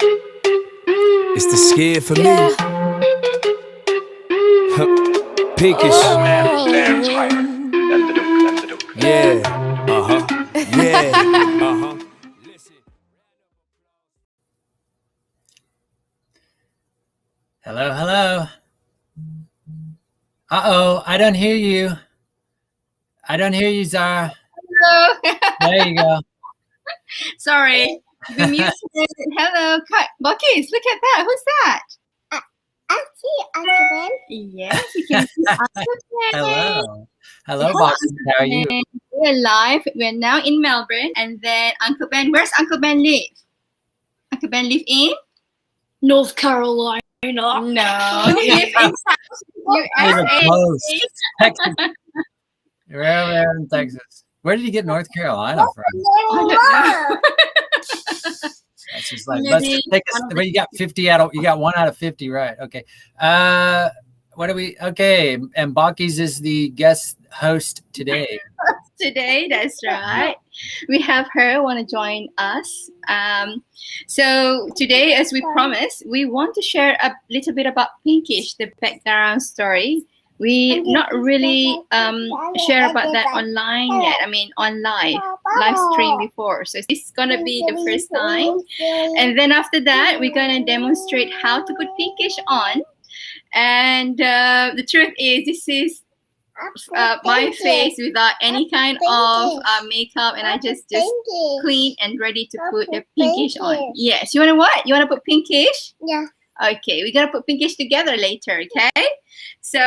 It's the skid for me. Pinkizh. Yeah. Yeah. Hello, hello. Uh-oh, I don't hear you. I don't hear you, Zara. Hello. There you go. Sorry. The music. Hello. Pinkizh, look at that. Who's that? I see Uncle Ben. Yes, you can see Uncle Ben. Hello. Hello, Boston. How are you? We're live. We're now in Melbourne. And then Uncle Ben, where's Uncle Ben live? Uncle Ben live in? North Carolina. No. He live in USA. Texas. Where in Texas? Where did you get North Carolina from? I don't know. That's just like, let's just take us. Well, you got 50 out of, you got 1 out of 50, right? Okay. What do we? Okay, and Pinkizh is the guest host today. Today, that's right. We have her want to join us. So today, as we promised, we want to share a little bit about Pinkizh, the background story. We not really share about that online yet. I mean, on live stream before. So this is gonna be the first time. And then after that, we're gonna demonstrate how to put Pinkizh on. And the truth is, this is my face without any kind of makeup, and I just clean and ready to put the Pinkizh on. Yes, you wanna what? You wanna put Pinkizh? Yeah. Okay, we're gonna put Pinkizh together later, okay? So,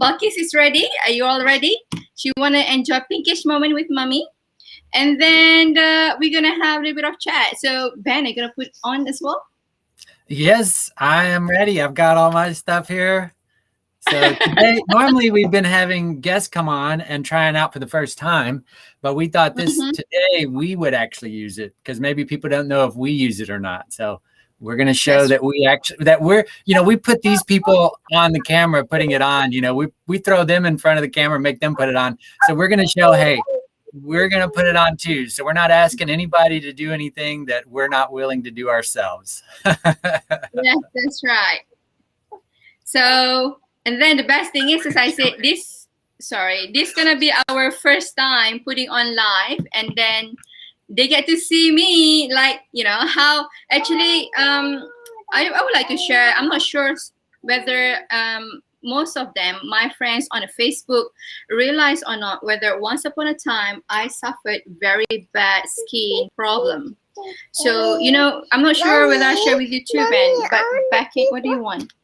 Pinkizh is ready. Are you all ready? She wanna enjoy Pinkizh moment with mommy, and then we're gonna have a little bit of chat. So, Ben, are you gonna put on as well? Yes, I am ready. I've got all my stuff here. So today, normally we've been having guests come on and trying out for the first time, but we thought today we would actually use it because maybe people don't know if we use it or not. So we're going to show that we put these people on the camera, putting it on, we throw them in front of the camera, make them put it on. So we're going to show, hey, we're going to put it on too. So we're not asking anybody to do anything that we're not willing to do ourselves. Yes, that's right. So, and then the best thing is, as I said, this is going to be our first time putting on live, and then they get to see me, like, how actually, I would like to share. I'm not sure whether most of them, my friends on Facebook, realize or not, whether once upon a time I suffered very bad skin problem. So, I'm not sure whether I share with you too, Ben, but Becky, what do you want?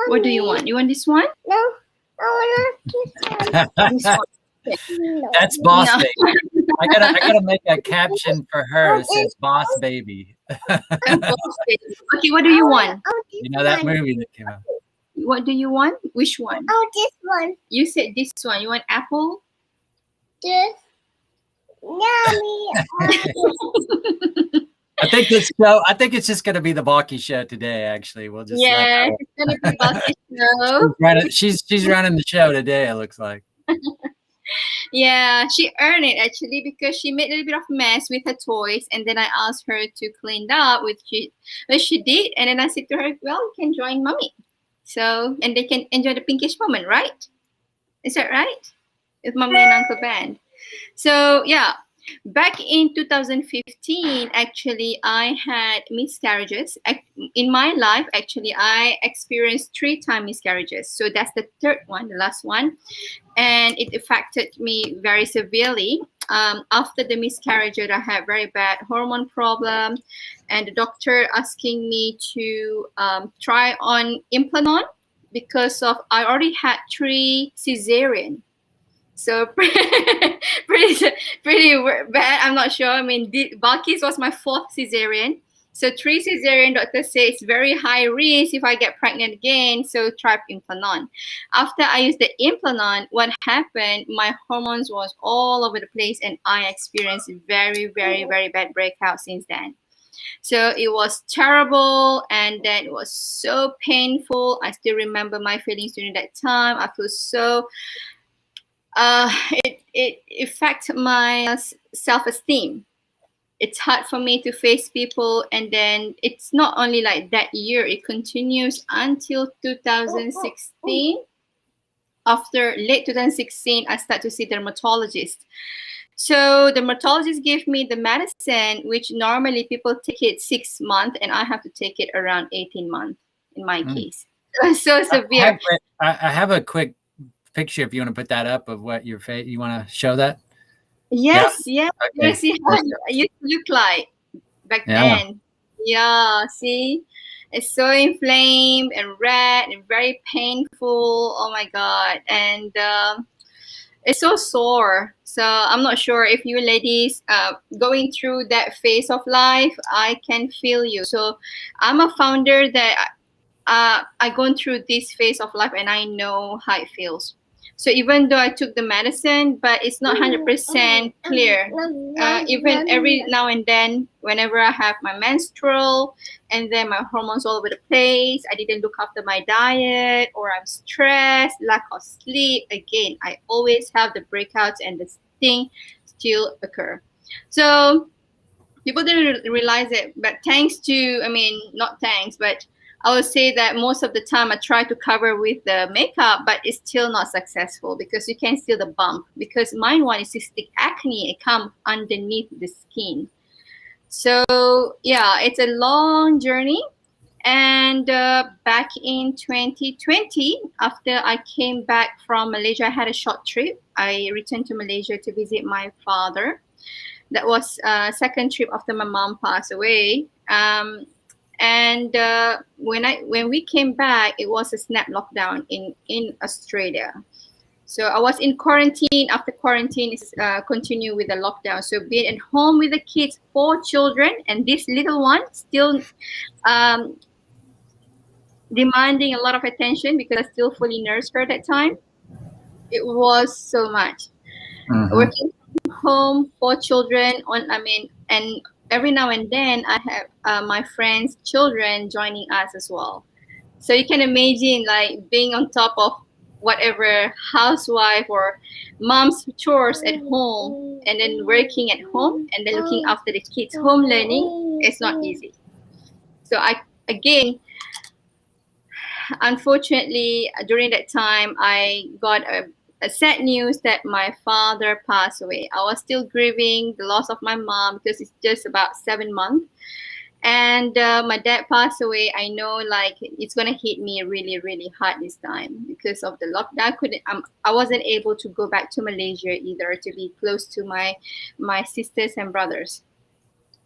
What do you want? You want this one? No, I want this one. That's boss baby. I gotta make a caption for her. It says boss baby. Okay, what do you want? You know that movie that came out. What do you want? Which one? Oh, this one. You said this one. You want apple? This. Yummy. I think it's just gonna be the Pinkizh show today. Actually, we'll just it's gonna be Pinkizh show. She's running the show today. It looks like. Yeah, she earned it actually because she made a little bit of mess with her toys, and then I asked her to clean up, which she did, and then I said to her, "Well, you can join mommy, so and they can enjoy the Pinkizh moment, right? Is that right? With mommy and Uncle Ben." So yeah. Back in 2015, actually, I had miscarriages. In my life, actually, I experienced 3 times miscarriages. So that's the third one, the last one. And it affected me very severely. After the miscarriage, I had very bad hormone problem. And the doctor asking me to try on implant because of I already had 3 cesarean. So pretty bad. I'm not sure. I mean, Pinkizh was my 4th cesarean. So 3 cesarean, doctor say it's very high risk if I get pregnant again. So try implant. After I used the implant, what happened? My hormones was all over the place, and I experienced very, very, very bad breakout since then. So it was terrible, and then it was so painful. I still remember my feelings during that time. I feel so. It affected my self-esteem. it's hard for me to face people. And then it's not only like that year, it continues until 2016. After late 2016, I start to see dermatologist. So the dermatologist gave me the medicine, which normally people take it 6 months, and I have to take it around 18 months in my case. So severe. I have a quick picture if you want to put that up of what your face. You want to show that? Yes, yes. Okay. You see how I used to look like back then. Yeah, see? It's so inflamed and red and very painful. Oh my God. And it's so sore. So I'm not sure if you ladies going through that phase of life, I can feel you. So I'm a founder that I gone through this phase of life, and I know how it feels. So even though I took the medicine, but it's not 100% clear. Even every now and then, whenever I have my menstrual and then my hormones all over the place, I didn't look after my diet, or I'm stressed, lack of sleep. Again, I always have the breakouts, and the thing still occur. So people didn't realize it, but thanks to, I mean, not thanks, but I would say that most of the time I try to cover with the makeup, but it's still not successful because you can see the bump. Because mine one is cystic acne, it comes underneath the skin. So yeah, it's a long journey. And back in 2020, after I came back from Malaysia, I had a short trip. I returned to Malaysia to visit my father. That was second trip after my mom passed away. And when we came back, it was a snap lockdown in Australia. So I was in quarantine. After quarantine, is continue with the lockdown. So being at home with the kids, 4 children, and this little one still demanding a lot of attention because I still fully nursed her at that time. It was so much. Working from home, 4 children and every now and then I have my friends' children joining us as well. So you can imagine like being on top of whatever housewife or mom's chores at home, and then working at home, and then looking after the kids' home learning. It's not easy. So again, unfortunately, during that time, I got a sad news that my father passed away. I was still grieving the loss of my mom because it's just about 7 months. And my dad passed away. I know like it's going to hit me really, really hard this time because of the lockdown. I wasn't able to go back to Malaysia either to be close to my sisters and brothers.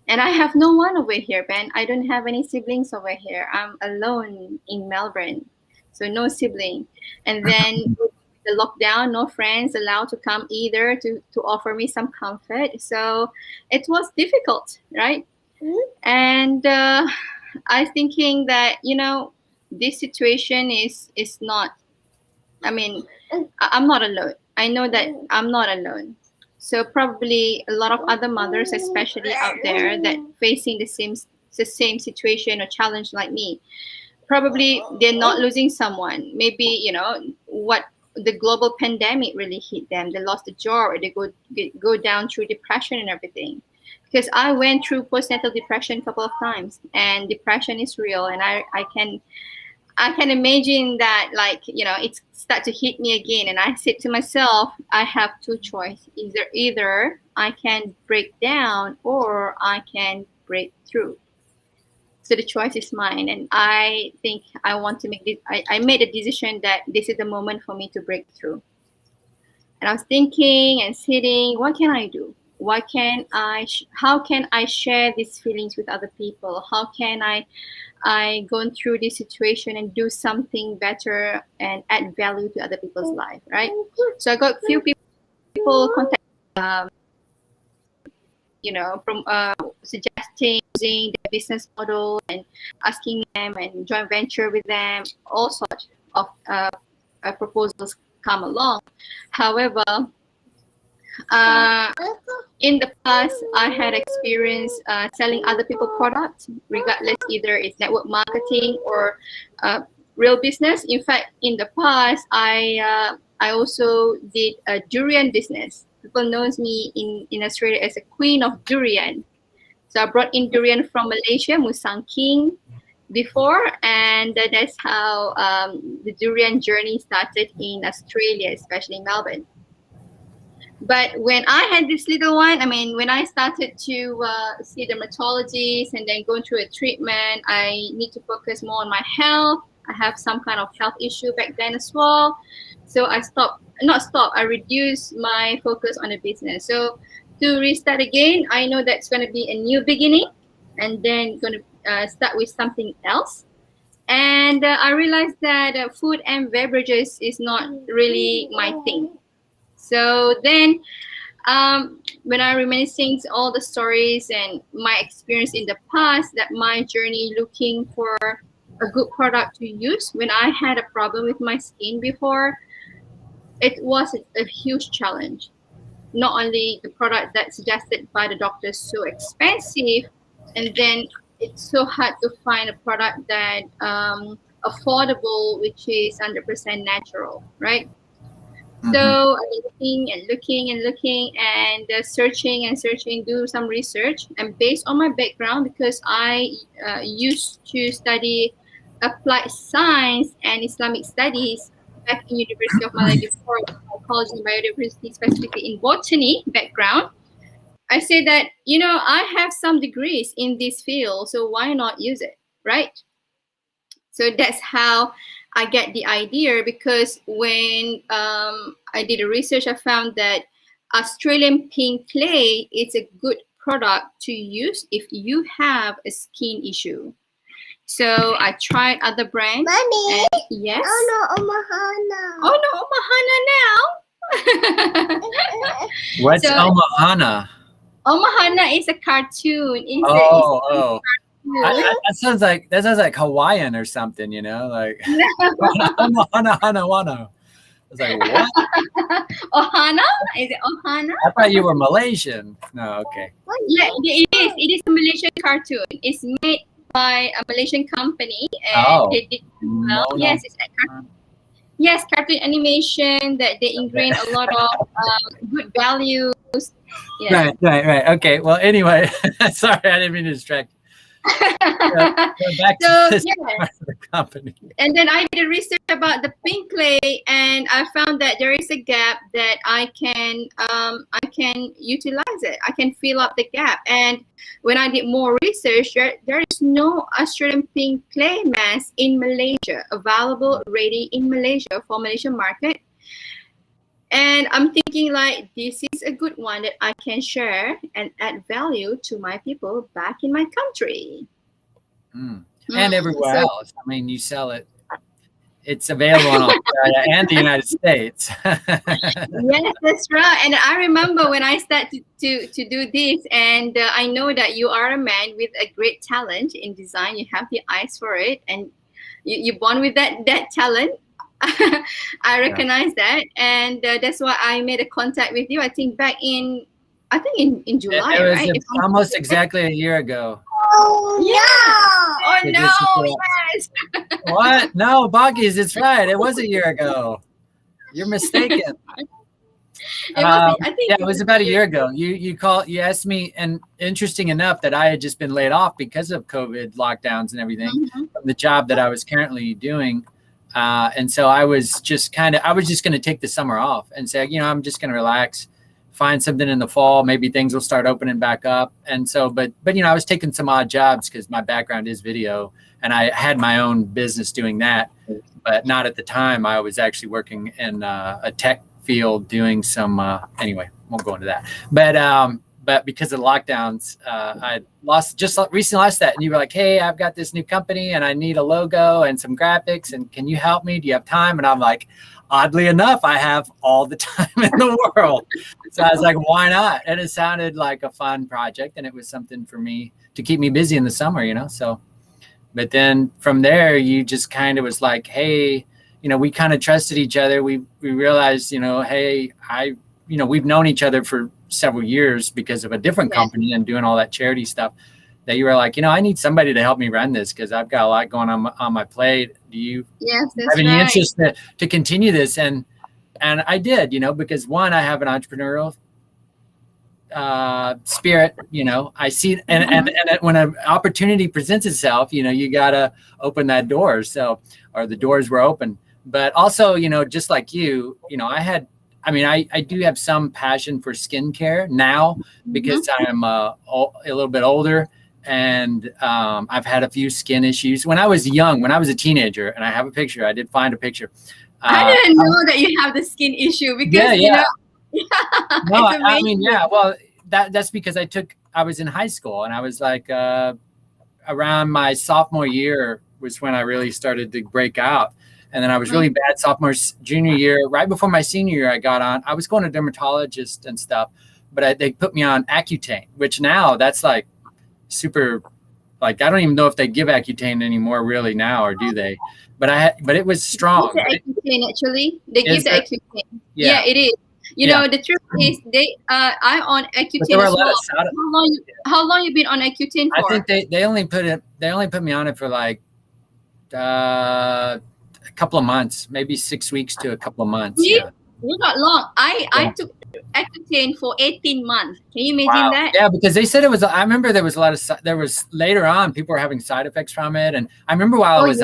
And I have no one over here, Ben. I don't have any siblings over here. I'm alone in Melbourne. So no sibling. And then the lockdown, no friends allowed to come either to offer me some comfort. So it was difficult, right? And I thinking that, this situation is not, I'm not alone. I know that I'm not alone. So probably a lot of other mothers, especially out there, that facing the same situation or challenge like me, probably they're not losing someone. Maybe, what the global pandemic really hit them. They lost a job, or they go down through depression and everything. Because I went through postnatal depression a couple of times, and depression is real. And I can imagine that, it's start to hit me again. And I said to myself, I have 2 choices. Either I can break down or I can break through. So the choice is mine. And I think I want to make this. I made a decision that this is the moment for me to break through. And I was thinking and sitting, what can I do? How can I share these feelings with other people? How can I go through this situation and do something better and add value to other people's life, right? So I got a few people contact, from suggesting using the business model and asking them and joint venture with them. All sorts of proposals come along. However, in the past, I had experience selling other people's products, regardless either it's network marketing or real business. In fact, in the past, I also did a durian business. People knows me in Australia as a queen of durian. So I brought in durian from Malaysia, Musang King, before, and that's how the durian journey started in Australia, especially Melbourne. But when I had this little one, I mean, when I started to see dermatologists and then go through a treatment, I need to focus more on my health. I have some kind of health issue back then as well. So I I reduced my focus on the business. So to restart again, I know that's going to be a new beginning, and then going to start with something else. And I realized that food and beverages is not really my thing. So then when I reminiscing all the stories and my experience in the past, that my journey looking for a good product to use when I had a problem with my skin before, it was a huge challenge. Not only the product that's suggested by the doctor is so expensive, and then it's so hard to find a product that affordable, which is 100% natural, right? Mm-hmm. So I'm looking and looking and looking and searching and searching, do some research. And based on my background, because I used to study applied science and Islamic studies back in University of Malaya before, psychology and biodiversity, specifically in botany background, I say that, you know, I have some degrees in this field, so why not use it, right? So that's how I get the idea, because when I did a research, I found that Australian pink clay is a good product to use if you have a skin issue. So I tried other brands. Mommy. And yes. Oh no, Omahana. Oh no, Omahana now. What's So- Omahana? Omahana is a cartoon. Oh. Cartoon. That sounds like Hawaiian or something, you know, like Ohana. I was like, what? Ohana? Is it Ohana? I thought you were Malaysian. No, okay. Yeah, it is. It is a Malaysian cartoon. It's made by a Malaysian company, and they did well. No. Yes, it's a cartoon. Yes, cartoon animation that they ingrain a lot of good values. Yeah. Right. Okay. Well, anyway, sorry, I didn't mean to distract you. Back to So this yeah, part of the company. and then I did research about the pink clay, and I found that there is a gap that I can utilize it. I can fill up the gap. And when I did more research, there is no Australian pink clay mask in Malaysia available, ready in Malaysia for Malaysian market. And I'm thinking like, this is a good one that I can share and add value to my people back in my country. And everywhere So- else. I mean, you sell it. It's available in Australia and the United States. Yes, that's right. And I remember when I started to do this, and I know that you are a man with a great talent in design. You have the eyes for it, and you're born with that talent. I recognize that, and that's why I made a contact with you. I think back in July, It was right? almost exactly a year ago. Oh Oh So no! this is Yes. What? No, Boggies, it's right. It was a year ago. You're mistaken. I think It was about a year ago. You asked me, and interesting enough that I had just been laid off because of COVID lockdowns and everything from the job that I was currently doing. And so I was just going to take the summer off and say, you know, I'm just going to relax, find something in the fall. Maybe things will start opening back up. And so, but, you know, I was taking some odd jobs because my background is video and I had my own business doing that, but not at the time. I was actually working in a tech field doing some, anyway, won't go into that. But because of the lockdowns, I recently lost that. And you were like, hey, I've got this new company and I need a logo and some graphics. And can you help me? Do you have time? And I'm like, oddly enough, I have all the time in the world. So I was like, why not? And it sounded like a fun project. And it was something for me to keep me busy in the summer, you know? So, but then from there, you just kind of was like, hey, you know, we kind of trusted each other. We realized, you know, hey, we've known each other for several years because of a different company and doing all that charity stuff, that you were like, you know, I need somebody to help me run this because I've got a lot going on my plate. Do you have any interest to continue this? And I did, you know, because one, I have an entrepreneurial spirit, you know. I see, and when an opportunity presents itself, you know, you gotta open that door. So, or the doors were open. But also, you know, just like you know, I do have some passion for skincare now because I'm a little bit older, and I've had a few skin issues when I was young, when I was a teenager. And I have a picture. I did find a picture. I didn't know that you have the skin issue because you know. No, I mean, yeah. Well, that's because I was in high school, and I was like around my sophomore year was when I really started to break out. And then I was really bad sophomore, junior year. Right before my senior year, I was going to dermatologist and stuff, but they put me on Accutane, which now that's like super, like, I don't even know if they give Accutane anymore really now, or do they? But it was strong. The Accutane, actually, they give the Accutane. Yeah, it is. You know, the truth is, I on Accutane as well. How long you been on Accutane for? I think they only put me on it for like a couple of months, maybe 6 weeks to a couple of months. Yeah. Not long. I took Accutane for 18 months. Can you imagine that? Yeah, because they said it was. I remember there was later on people were having side effects from it, and I remember while I was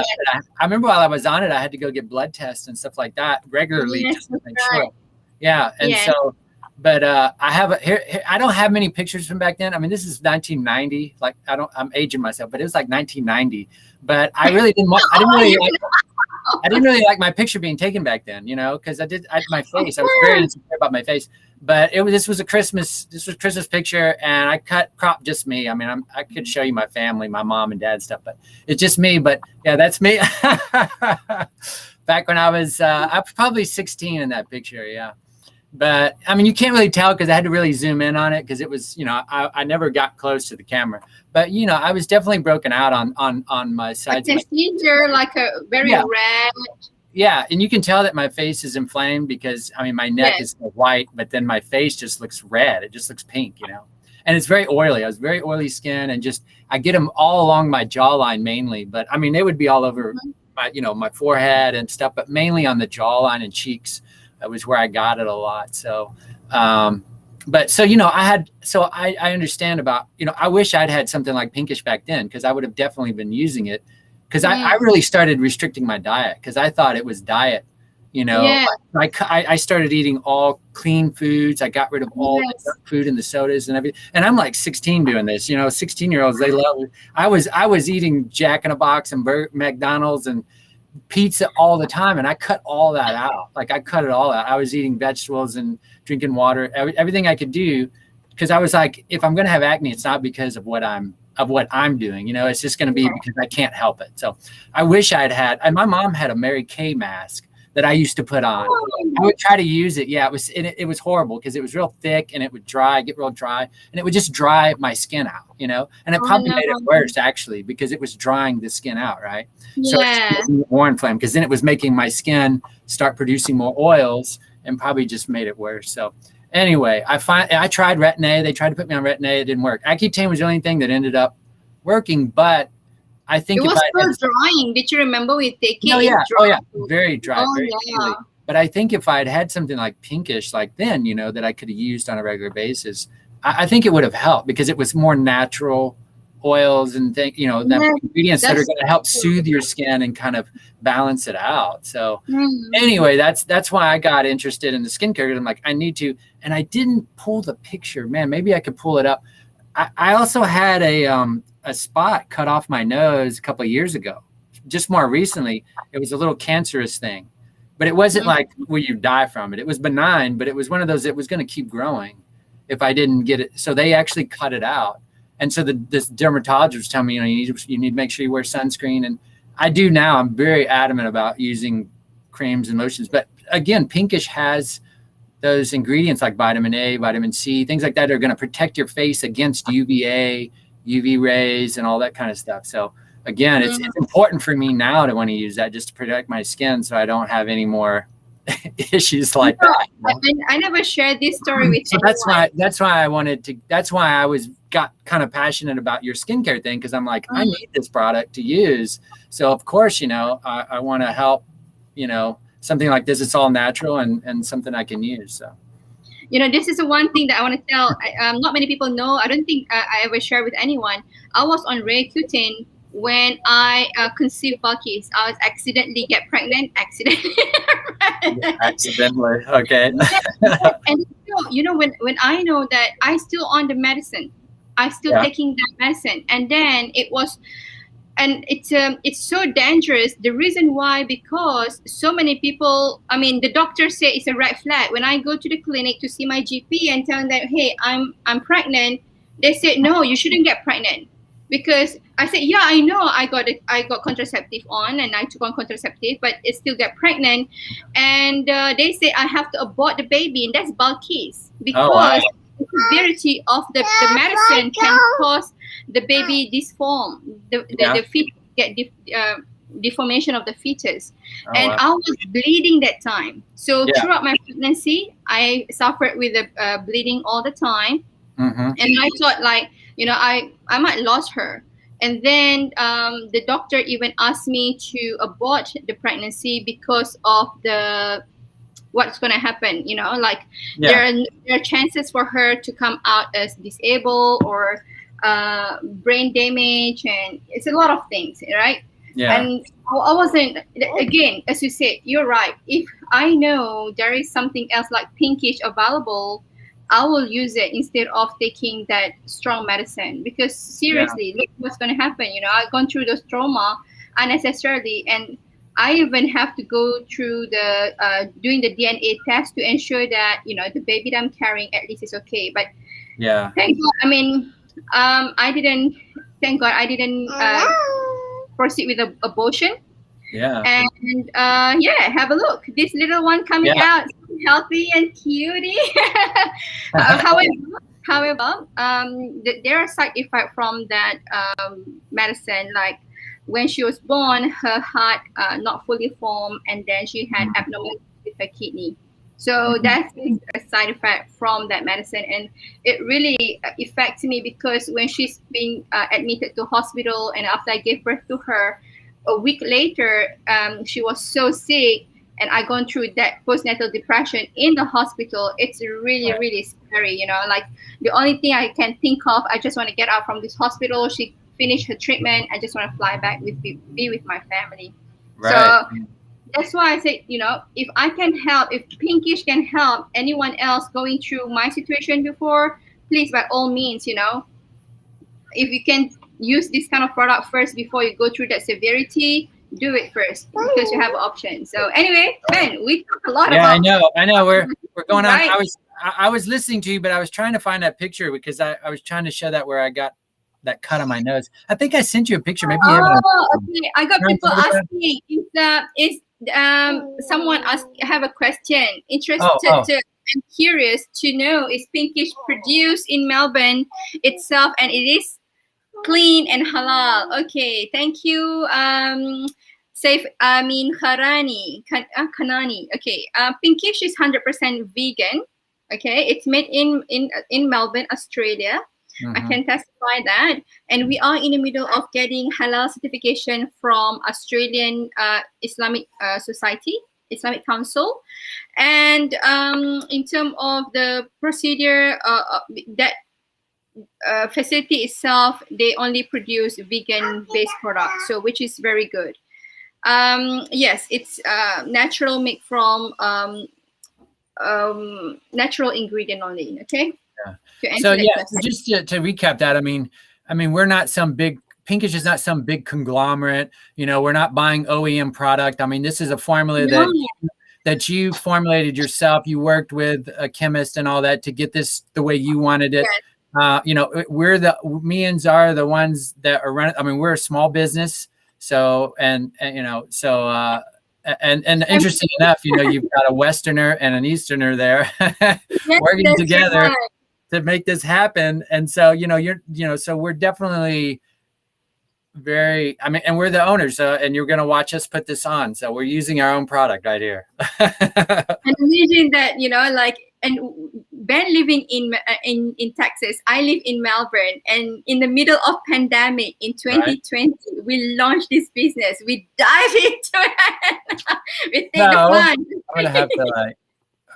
on it, I had to go get blood tests and stuff like that regularly just to make sure. Yeah, and so, but I have here. I don't have many pictures from back then. I mean, this is 1990. Like, I'm aging myself, but it was like 1990. But I really didn't want. I didn't really like my picture being taken back then, you know, because my face. I was very insecure about my face. But this was Christmas picture, and I cropped just me. I mean, I could show you my family, my mom and dad stuff, but it's just me. But yeah, that's me. Back when I was probably 16 in that picture, yeah. But I mean, you can't really tell because I had to really zoom in on it because it was, you know, I never got close to the camera. But you know, I was definitely broken out on my sides. Like the like a very red. Yeah, and you can tell that my face is inflamed because I mean my neck is white, but then my face just looks red. It just looks pink, you know. And it's very oily. I was very oily skin, and just I get them all along my jawline mainly. But I mean, they would be all over my forehead and stuff, but mainly on the jawline and cheeks. That was where I got it a lot. So, but so, you know, I understand about, you know, I wish I'd had something like Pinkizh back then, because I would have definitely been using it. Because I really started restricting my diet because I thought it was diet, you know. I started eating all clean foods. I got rid of all the junk food and the sodas and everything. And I'm like 16 doing this, you know. 16-year-olds, they love it. I was eating Jack in a Box and McDonald's and pizza all the time, and I cut all that out. Like, I cut it all out. I was eating vegetables and drinking water, everything I could do, because I was like, if I'm going to have acne, it's not because of what I'm doing, you know. It's just going to be because I can't help it. So I wish I'd had, and my mom had a Mary Kay mask that I used to put on. I would try to use it. Yeah, it was horrible because it was real thick, and it would get real dry, and it would just dry my skin out, you know. And it probably made it worse, actually, because it was drying the skin out, right? So it's more inflamed, because then it was making my skin start producing more oils, and probably just made it worse. So anyway, I tried Retin-A. They tried to put me on Retin-A. It didn't work. Accutane was the only thing that ended up working, but I think it was still drying. Did you remember we take it? Oh yeah, very dry, very easily. But I think if I had something like Pinkizh, like then, you know, that I could have used on a regular basis, I think it would have helped, because it was more natural oils and you know, ingredients that are going to help soothe your skin and kind of balance it out. So anyway, that's why I got interested in the skincare. I'm like, I need to, and I didn't pull the picture. Man, maybe I could pull it up. I also had a spot cut off my nose a couple of years ago. Just more recently, it was a little cancerous thing, but it wasn't like where you die from it. It was benign, but it was one of those that was going to keep growing if I didn't get it. So they actually cut it out. And so this dermatologist was telling me, you know, you need to make sure you wear sunscreen. And I do now. I'm very adamant about using creams and lotions. But again, Pinkizh has those ingredients like vitamin A, vitamin C, things like that are going to protect your face against UVA, UV rays, and all that kind of stuff. So again, it's important for me now to want to use that just to protect my skin, so I don't have any more issues like that. I never shared this story with you. So that's why I wanted to. That's why I got kind of passionate about your skincare thing, because I'm like, I need this product to use. So of course, you know, I want to help. You know, something like this. It's all natural and something I can use. So. this is the one thing that I want to tell. Not many people know. I don't think I ever share with anyone. I was on Roaccutane when I conceived Pinkizh. I was accidentally get pregnant. Accidentally. Accidentally. Okay. And when I know that I still on the medicine, I still taking that medicine, and then it was. And it's so dangerous. The reason why, because so many people, I mean, the doctor say it's a red flag. When I go to the clinic to see my GP and tell them that, hey, I'm pregnant, they said, no, you shouldn't get pregnant. Because I said, yeah, I know I got contraceptive on, and I took on contraceptive, but it still get pregnant. And they say I have to abort the baby, and that's Pinkizh, because the severity of the medicine can cause the baby disform, the fetus get deformation of the fetus. I was bleeding that time. So throughout my pregnancy, I suffered with the bleeding all the time. And I thought, like, I might lose her. And then the doctor even asked me to abort the pregnancy because of what's going to happen, there are chances for her to come out as disabled or brain damage, and it's a lot of things, right? And I wasn't, again, as you said, you're right. If I know there is something else like Pinkizh available, I will use it instead of taking that strong medicine, because seriously, look what's going to happen. I've gone through those trauma unnecessarily, and I even have to go through the doing the DNA test to ensure that the baby that I'm carrying at least is okay. But thank God, I mean, I didn't. Thank God, I didn't proceed with the abortion. And have a look. This little one coming out, healthy and cutie. However, there are side effects from that medicine, like. When she was born, her heart not fully formed, and then she had abnormalities with her kidney. So that's a side effect from that medicine, and it really affects me, because when she's being admitted to hospital, and after I gave birth to her, a week later, she was so sick, and I gone through that postnatal depression in the hospital. It's really, really scary. Like, the only thing I can think of, I just want to get out from this hospital. She finish her treatment. I just want to fly back be with my family. So that's why I said, if I can help, if Pinkizh can help anyone else going through my situation before, please, by all means, if you can use this kind of product first before you go through that severity, do it first, because you have an option. So anyway, Ben, we talk a lot about. I know. We're going on. I was listening to you, but I was trying to find that picture, because I was trying to show that where I got that cut on my nose. I think I sent you a picture. Maybe you haven't. Okay. I got people asking if someone have a question. Interested to, I'm curious to know, is Pinkizh produced in Melbourne itself, and it is clean and halal? Okay, thank you. Saif Kanani. Okay, Pinkizh is 100% vegan. Okay, it's made in Melbourne, Australia. I can testify that. And we are in the middle of getting halal certification from Australian Islamic Society, Islamic Council. And in terms of the procedure, that facility itself, they only produce vegan-based products, so which is very good. Yes, it's natural, made from natural ingredient only. Okay. So just to recap that, I mean, we're not some big, Pinkizh is not some big conglomerate. We're not buying OEM product. I mean, this is a formula that you formulated yourself. You worked with a chemist and all that to get this the way you wanted it. Yes. Me and Zara are the ones that are running. I mean, we're a small business. So, and interesting enough, you've got a Westerner and an Easterner there working together. Right. To make this happen. And so, so we're definitely very, and we're the owners, and you're going to watch us put this on. So we're using our own product right here. And imagine that, and Ben living in Texas, I live in Melbourne, and in the middle of pandemic in 2020, we launched this business. We dive into it. We take the plunge. I'm going to have to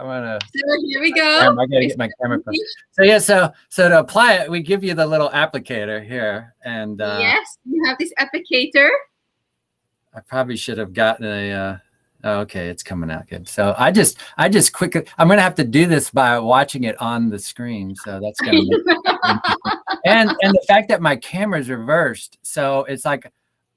I want to. So here we go. I gotta get my camera. So yeah, so to apply it, we give you the little applicator here, and yes, you have this applicator. I probably should have gotten a. Oh, okay, it's coming out good. So I just quickly. I'm gonna have to do this by watching it on the screen. So that's gonna. and the fact that my camera is reversed, so it's like.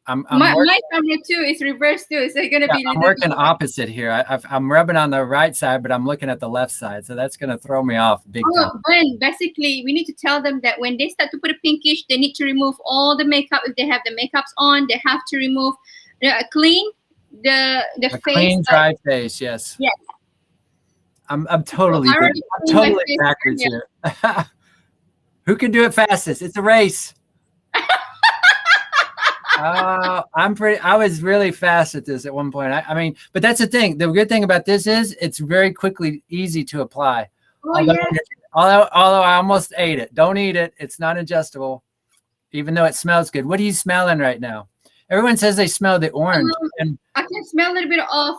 My camera too is reversed too, so it's gonna be. I'm working opposite here. I'm rubbing on the right side, but I'm looking at the left side, so that's gonna throw me off big time. When basically we need to tell them that when they start to put a pinkish, they need to remove all the makeup. If they have the makeups on, they have to remove clean the face. Clean, dry face. Yes. Yes. I'm totally backwards here. Who can do it fastest? It's a race. I was really fast at this at one point. I mean, but that's the thing. The good thing about this is it's very quickly easy to apply. Although I almost ate it. Don't eat it. It's not ingestible, even though it smells good. What are you smelling right now? Everyone says they smell the orange. And I can smell a little bit of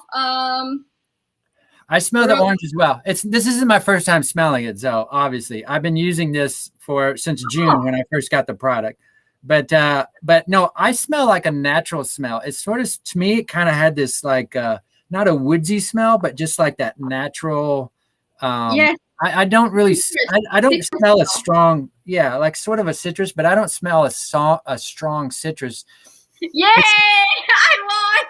I smell the orange as well. This isn't my first time smelling it, so obviously I've been using this since June when I first got the product. But no, I smell like a natural smell. It's sort of, to me, it kind of had this like not a woodsy smell, but just like that natural. Yes. I don't really. I don't smell a strong. Yeah, like sort of a citrus, but I don't smell a strong citrus. Yay! I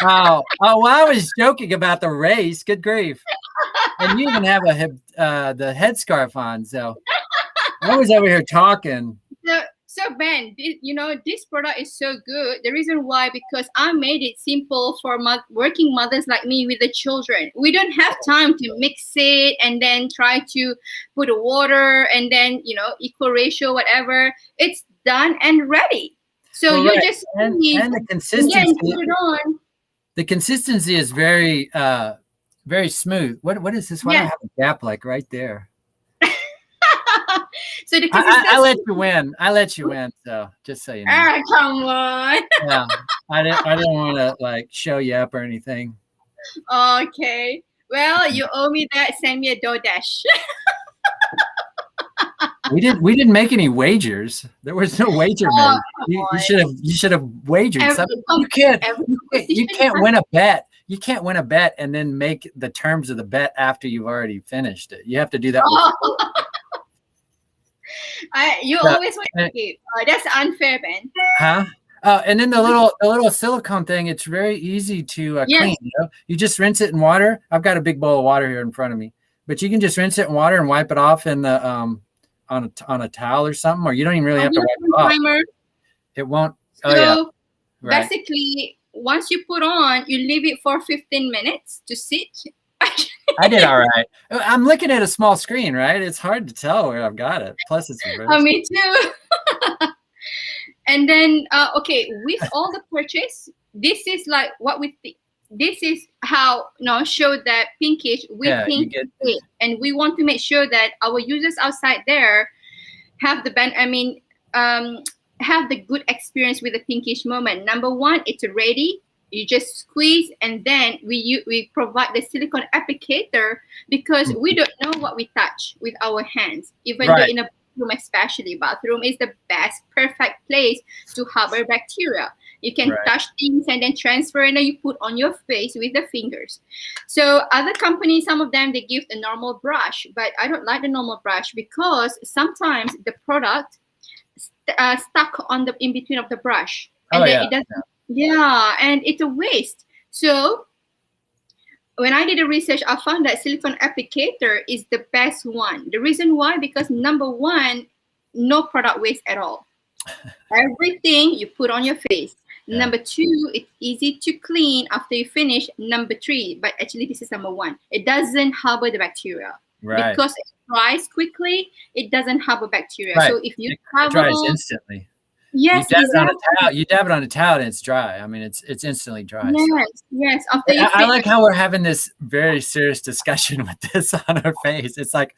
won. Well, I was joking about the race. Good grief! And you even have the headscarf on, so I was over here talking. So Ben, this product is so good. The reason why, because I made it simple for working mothers like me with the children. We don't have time to mix it and then try to put water and then, equal ratio, whatever. It's done and ready. So you just need and the consistency. Put it on. The consistency is very, very smooth. What is this? Why do I have a gap like right there? So I let you win. I let you win. So just so you know. Come on. Yeah, I didn't want to like show you up or anything. Okay. Well, you owe me that. Send me a DoorDash. We didn't make any wagers. There was no wager made. You should have wagered something. You can't win a bet. You can't win a bet and then make the terms of the bet after you've already finished it. You have to do that. Always want to keep. That's unfair, Ben. Huh? And then the little silicone thing. It's very easy to clean. You just rinse it in water. I've got a big bowl of water here in front of me, but you can just rinse it in water and wipe it off in the on a towel or something, or you don't even really have to wipe it off. It won't. So basically, once you put on, you leave it for 15 minutes to sit. I did all right. I'm looking at a small screen, right? It's hard to tell where I've got it. Plus, it's reversed. Me too. And then, with all the purchase, this is like what we think. This is how show that Pinkizh we think it, and we want to make sure that our users outside there have have the good experience with the Pinkizh moment. Number one, it's ready. You just squeeze, and then we provide the silicone applicator because we don't know what we touch with our hands. Even though in a bathroom, especially bathroom is the best, perfect place to harbor bacteria. You can touch things and then transfer, and then you put on your face with the fingers. So other companies, some of them, they give a normal brush, but I don't like the normal brush because sometimes the product stuck on the in between of the brush, and then it doesn't. Yeah, and it's a waste. So when I did the research, I found that silicone applicator is the best one. The reason why, because number one, no product waste at all. Everything you put on your face. Number two, it's easy to clean after you finish. Number three, but actually this is number one, it doesn't harbor the bacteria. Because it dries quickly, it doesn't harbor bacteria. So if you it dries instantly. Yes, you dab it on a towel and it's dry. I mean, it's instantly dry. Yes. I like how we're having this very serious discussion with this on our face. It's like,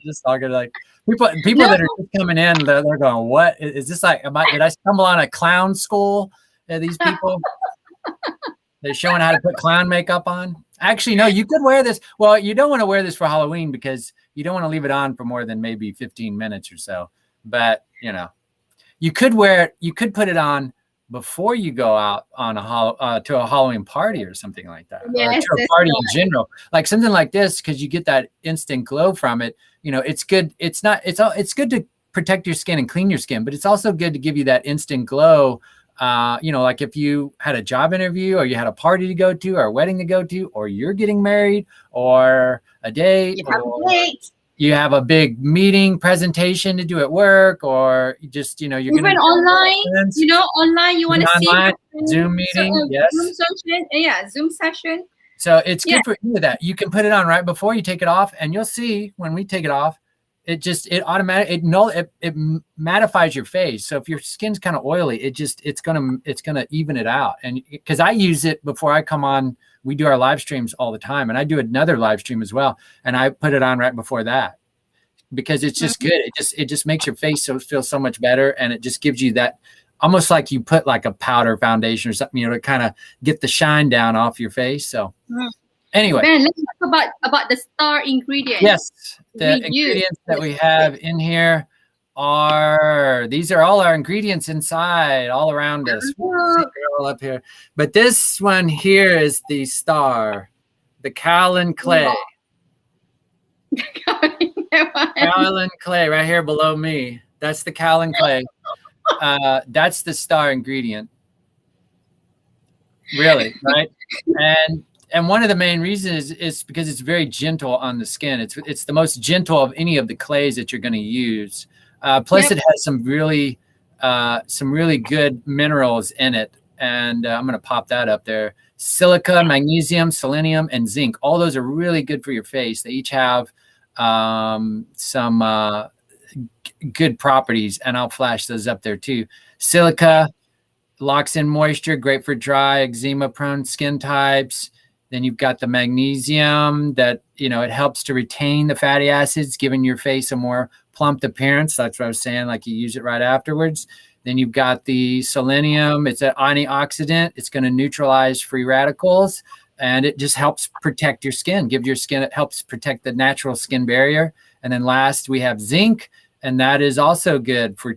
just all good. Like people that are just coming in, they're going, "What is this like? Did I stumble on a clown school? These people." They're showing how to put clown makeup on. Actually, no, you could wear this. Well, you don't want to wear this for Halloween because you don't want to leave it on for more than maybe 15 minutes or so. But, you know, you could wear it. You could put it on before you go out on to a Halloween party or something like that, or Yes, to a that's party right. in general, like something like this, because you get that instant glow from it. You know, it's good. It's good to protect your skin and clean your skin, but it's also good to give you that instant glow. You know, like if you had a job interview, or you had a party to go to, or a wedding to go to, or you're getting married, or a date, You have or a date. you have a big meeting presentation to do at work, or you just, you know, you're Even going to online, you know, online you want to see online your Zoom meeting, yes. Zoom session, yeah, Zoom session. So it's good for any of that. You can put it on right before you take it off, and you'll see when we take it off, it mattifies your face. So if your skin's kind of oily, it's gonna even it out. And because I use it before I come on, we do our live streams all the time, and I do another live stream as well, and I put it on right before that because it's just good. It just makes your face feel so much better, and it just gives you that, almost like you put like a powder foundation or something, you know, to kind of get the shine down off your face. So anyway, Ben, let's talk about the star ingredients. yes, the ingredients that we have in here these are all our ingredients inside, all around us. They're all up here. But this one here is the star, the kaolin clay. Kaolin clay right here below me. That's the kaolin clay. That's the star ingredient. Really, right? And one of the main reasons is because it's very gentle on the skin. It's the most gentle of any of the clays that you're going to use. Plus, it has some really good minerals in it. And I'm going to pop that up there. Silica, magnesium, selenium, and zinc. All those are really good for your face. They each have some good properties, and I'll flash those up there too. Silica locks in moisture, great for dry, eczema-prone skin types. Then you've got the magnesium that, you know, it helps to retain the fatty acids, giving your face a more plump appearance. That's what I was saying, like you use it right afterwards. Then you've got the selenium. It's an antioxidant. It's going to neutralize free radicals, and it just helps protect your skin, it helps protect the natural skin barrier. And then last, we have zinc, and that is also good for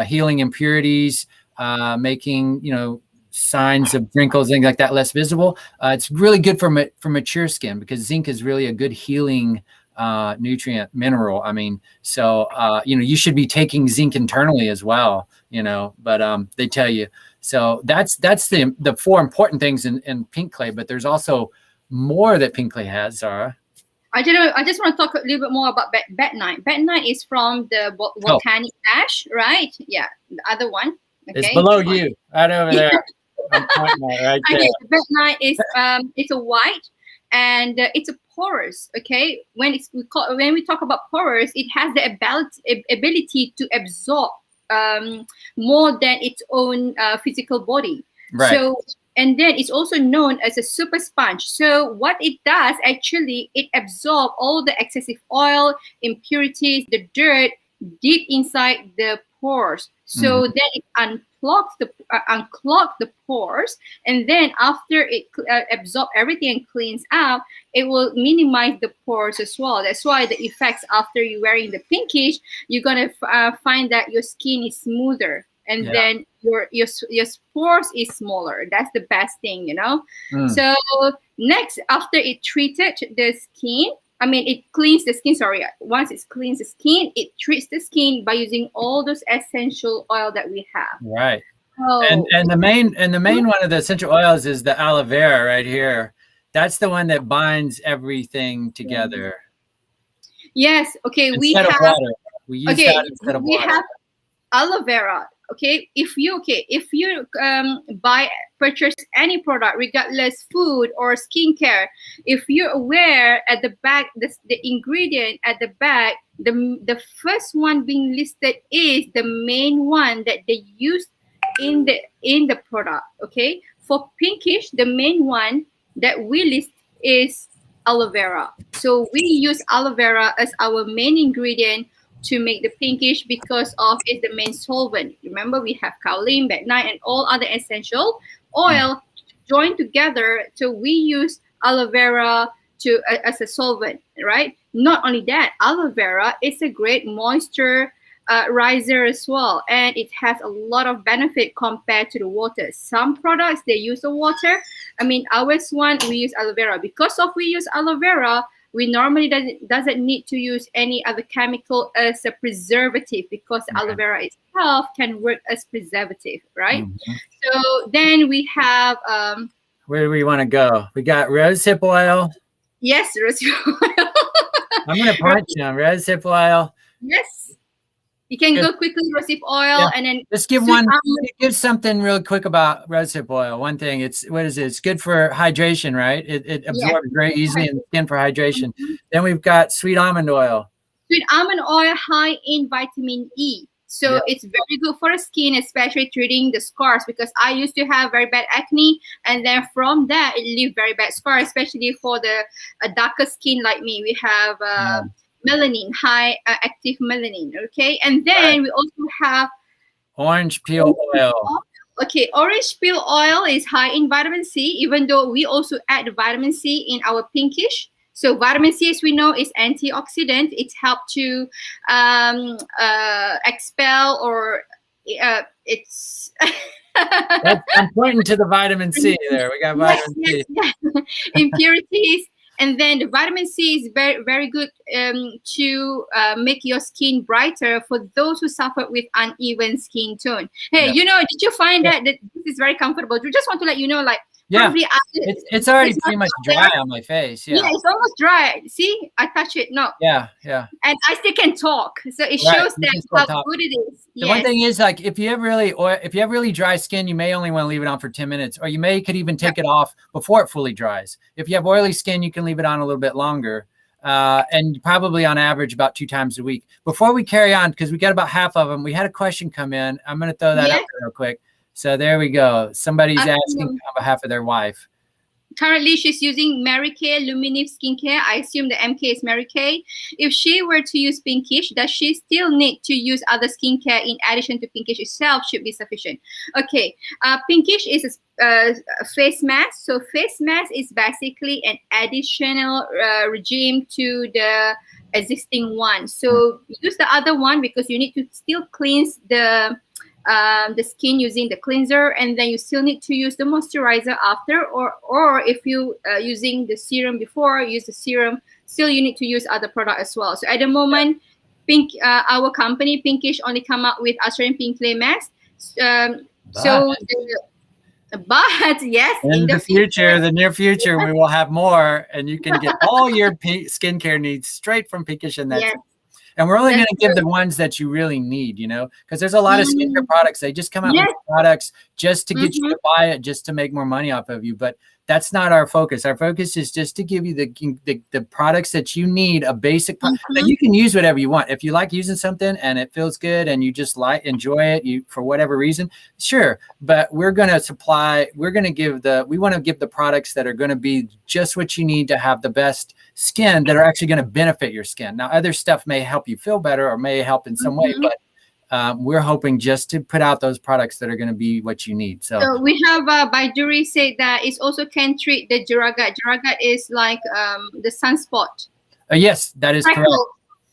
healing impurities, making, you know, signs of wrinkles, things like that, less visible. It's really good for mature skin because zinc is really a good healing nutrient mineral. I mean, so you know, you should be taking zinc internally as well, you know, but they tell you. So that's the four important things in pink clay, but there's also more that pink clay has, Zara. I just want to talk a little bit more about bentonite. Bentonite is from the volcanic ash, right? Yeah, the other one. Okay. It's below you, right over there. I'm pointing at right there. Okay, bentonite is it's a white, and it's a porous. Okay, when we talk about porous, it has the ability to absorb more than its own physical body. Right. So, and then it's also known as a super sponge. So what it does, actually, it absorbs all the excessive oil, impurities, the dirt deep inside the pores. So then it unclogs the pores, and then after it absorbs everything and cleans out, it will minimize the pores as well. That's why the effects after you wearing the pinkish, you're gonna find that your skin is smoother, and then your pores is smaller. That's the best thing, you know. So next, after it treated the skin, it cleans the skin. Sorry, once it cleans the skin, it treats the skin by using all those essential oil that we have. Right. Oh. And the main one of the essential oils is the aloe vera right here. That's the one that binds everything together. Yes. Okay. We have water. We use that instead of water. We have aloe vera. Okay, if you purchase any product, regardless food or skincare, if you're aware at the back, the ingredient at the back, the first one being listed is the main one that they use in the product. Okay, for pinkish, the main one that we list is aloe vera. So we use aloe vera as our main ingredient to make the pinkish because of it's the main solvent. Remember, we have kaolin, bentonite, and all other essential oil join together. So we use aloe vera as a solvent, right? Not only that, aloe vera is a great moisture riser as well, and it has a lot of benefit compared to the water. Some products they use the water. I mean, ours one we use aloe vera. Because of we use aloe vera, we normally doesn't need to use any other chemical as a preservative, because aloe vera itself can work as preservative, right? So then we have where do we want to go? We got rosehip oil. yes, rosehip oil. I'm gonna punch them. Rosehip oil. Yes. You can go quickly, rosehip oil, and then just give give something real quick about rosehip oil. One thing, it's It's good for hydration, right? It absorbs very easily in the skin for hydration. Then we've got sweet almond oil. Sweet almond oil high in vitamin E. So it's very good for the skin, especially treating the scars, because I used to have very bad acne, and then from that it leave very bad scars, especially for the darker skin like me. We have melanin, high active melanin, okay? And then we also have orange peel oil. Okay, orange peel oil is high in vitamin C, even though we also add vitamin C in our Pinkizh. So vitamin C, as we know, is antioxidant. It helps to expel, or it's That's important to the vitamin C there. We got vitamin C. Yes. Impurities. And then the vitamin C is very, very good to make your skin brighter for those who suffer with uneven skin tone. Hey, you know, did you find that this is very comfortable? We just want to let you know, like, it's already pretty much dry on my face. Yeah, it's almost dry. See, I touch it. No. Yeah. And I still can talk, so it shows that how good it is. The one thing is, like, if you have really dry skin, you may only want to leave it on for 10 minutes, or you could even take it off before it fully dries. If you have oily skin, you can leave it on a little bit longer, and probably on average about 2 times a week. Before we carry on, because we got about half of them, we had a question come in. I'm going to throw that up there real quick. So there we go. Somebody's asking on behalf of their wife. Currently, she's using Mary Kay Luminif skincare. I assume the MK is Mary Kay. If she were to use Pinkizh, does she still need to use other skincare in addition to Pinkizh itself? Should be sufficient. Okay, Pinkizh is a face mask. So face mask is basically an additional regime to the existing one. So use the other one because you need to still cleanse the skin using the cleanser, and then you still need to use the moisturizer after, or if you using the serum before, use the serum. Still, you need to use other product as well. So at the moment, our company Pinkizh only come out with Australian Pink Clay mask. But yes, in the near future, we will have more, and you can get all your skincare needs straight from Pinkizh, and that's and we're only going to give the ones that you really need, you know, because there's a lot of skincare products. They just come out with products just to get you to buy it, just to make more money off of you. But that's not our focus. Our focus is just to give you the products that you need, a basic product. Now, you can use whatever you want. If you like using something and it feels good and you just enjoy it, for whatever reason, sure. But we're going to we want to give the products that are going to be just what you need to have the best skin, that are actually going to benefit your skin. Now, other stuff may help you feel better or may help in some way, but we're hoping just to put out those products that are going to be what you need. So we have Baiduri said that it also can treat the Juragat. Juragat is like the sunspot. Yes, that is correct.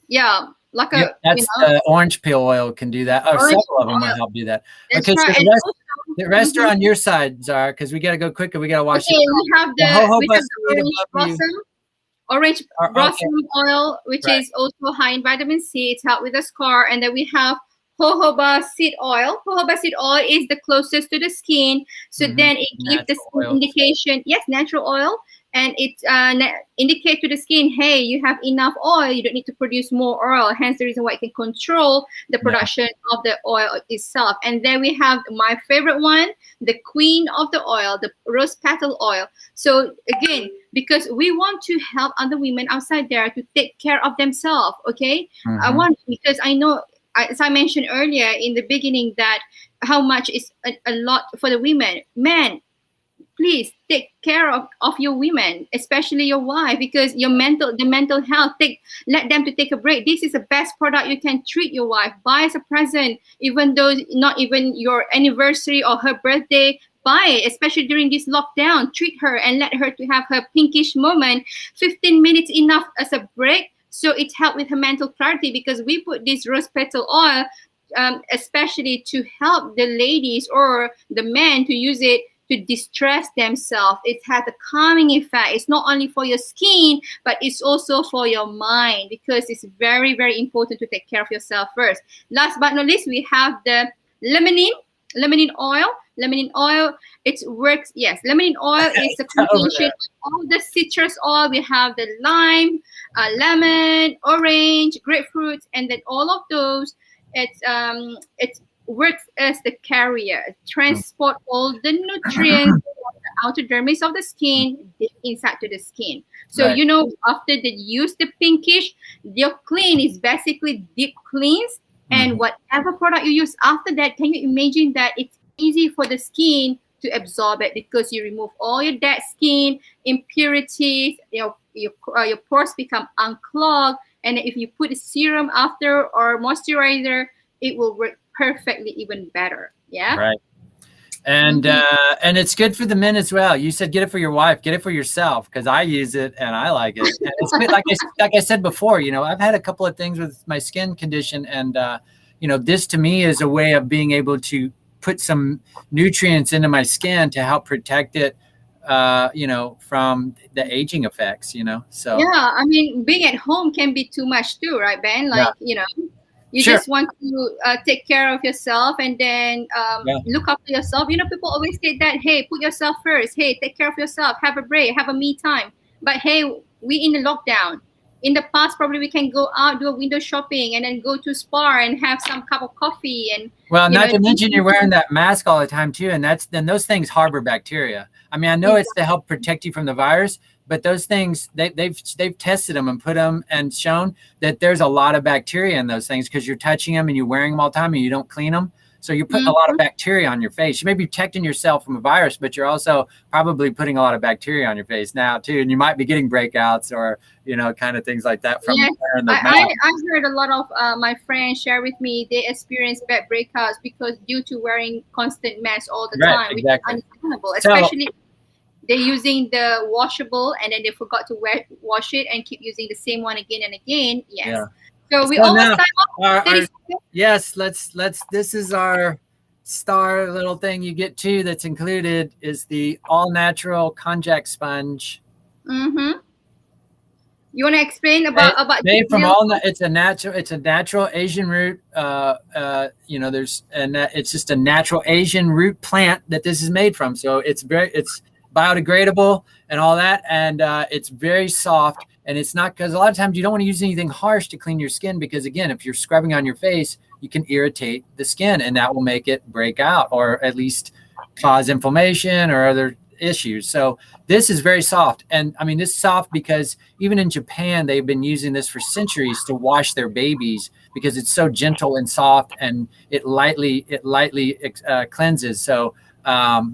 Yeah, like that's orange peel oil can do that. Oh, several of them will help do that. That's okay, right. so the rest are on your side, Zara, because we got to go quicker. We got to wash it. We have the orange blossom oil, which is also high in vitamin C. It's helped with the scar. And then we have jojoba seed oil. Jojoba seed oil is the closest to the skin. So then it gives the skin indication. Yes, natural oil. And it indicates to the skin, hey, you have enough oil. You don't need to produce more oil. Hence the reason why it can control the production of the oil itself. And then we have my favorite one, the queen of the oil, the rose petal oil. So again, because we want to help other women outside there to take care of themselves, okay? Because I know, as I mentioned earlier in the beginning, that how much is a lot for the women. Men, please take care of your women, especially your wife, because the mental health, let them to take a break. This is the best product you can treat your wife. Buy as a present, even though not even your anniversary or her birthday. by it, especially during this lockdown. Treat her and let her to have her pinkish moment. 15 minutes enough as a break. So it helped with her mental clarity, because we put this rose petal oil especially to help the ladies or the men to use it to distress themselves. It has a calming effect. It's not only for your skin, but it's also for your mind, because it's very, very important to take care of yourself first. Last but not least, we have the limonene oil. Limonene oil, it works. Yes, limonene oil is a combination of all the citrus oil. We have the lime, lemon, orange, grapefruit, and then all of those. It works as the carrier, transport all the nutrients from the outer dermis of the skin deep inside to the skin. So Right. you know, after they use the pinkish, your clean is basically deep cleans, and whatever product you use after that, can you imagine that it's easy for the skin to absorb it, because you remove all your dead skin, impurities, your pores become unclogged, and if you put a serum after or moisturizer, it will work perfectly even better. Yeah. Right. And and it's good for the men as well. You said get it for your wife, get it for yourself, because I use it and I like it. And it's good, like I said before, you know, I've had a couple of things with my skin condition, and you know, this to me is a way of being able to put some nutrients into my skin to help protect it, you know, from the aging effects, you know. So Yeah, I mean, being at home can be too much too, right, Ben? Like, you know, you Sure. just want to take care of yourself, and then look after yourself. You know, people always say that, hey, put yourself first. Hey, take care of yourself. Have a break. Have a me time. But hey, we in the lockdown. In the past, probably we can go out, do a window shopping, and then go to spa and have some cup of coffee. And well, you not know, to mention you're wearing that mask all the time too, and then those things harbor bacteria. I mean, I know it's to help protect you from the virus, but those things they've tested them and put them and shown that there's a lot of bacteria in those things, because you're touching them and you're wearing them all the time and you don't clean them. So you're putting a lot of bacteria on your face. You may be protecting yourself from a virus, but you're also probably putting a lot of bacteria on your face now too. And you might be getting breakouts or, you know, kind of things like that from wearing the mask. I heard a lot of my friends share with me they experience bad breakouts because due to wearing constant masks all the time, which is understandable, especially they're using the washable and then they forgot to wash it and keep using the same one again and again. Yes. Yeah. So we almost time up. Yes, let's this is our star little thing you get too that's included is the all natural konjac sponge. You want to explain about made from it's a natural Asian root, you know, it's just a natural Asian root plant that this is made from. So it's biodegradable and all that, and it's very soft. And it's not, because a lot of times you don't want to use anything harsh to clean your skin, because again, if you're scrubbing on your face, you can irritate the skin and that will make it break out or at least cause inflammation or other issues. So this is very soft. And I mean, this is soft because even in Japan, they've been using this for centuries to wash their babies, because it's so gentle and soft and it lightly cleanses. So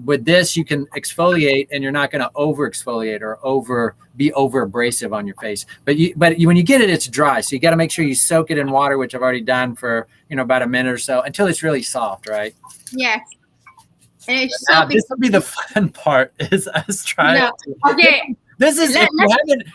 with this, you can exfoliate and you're not going to over exfoliate or be over abrasive on your face. But when you get it, it's dry. So you got to make sure you soak it in water, which I've already done for, you know, about a minute or so until it's really soft, right? Yes. And it's now, this will be the fun part is us trying to. Okay. This is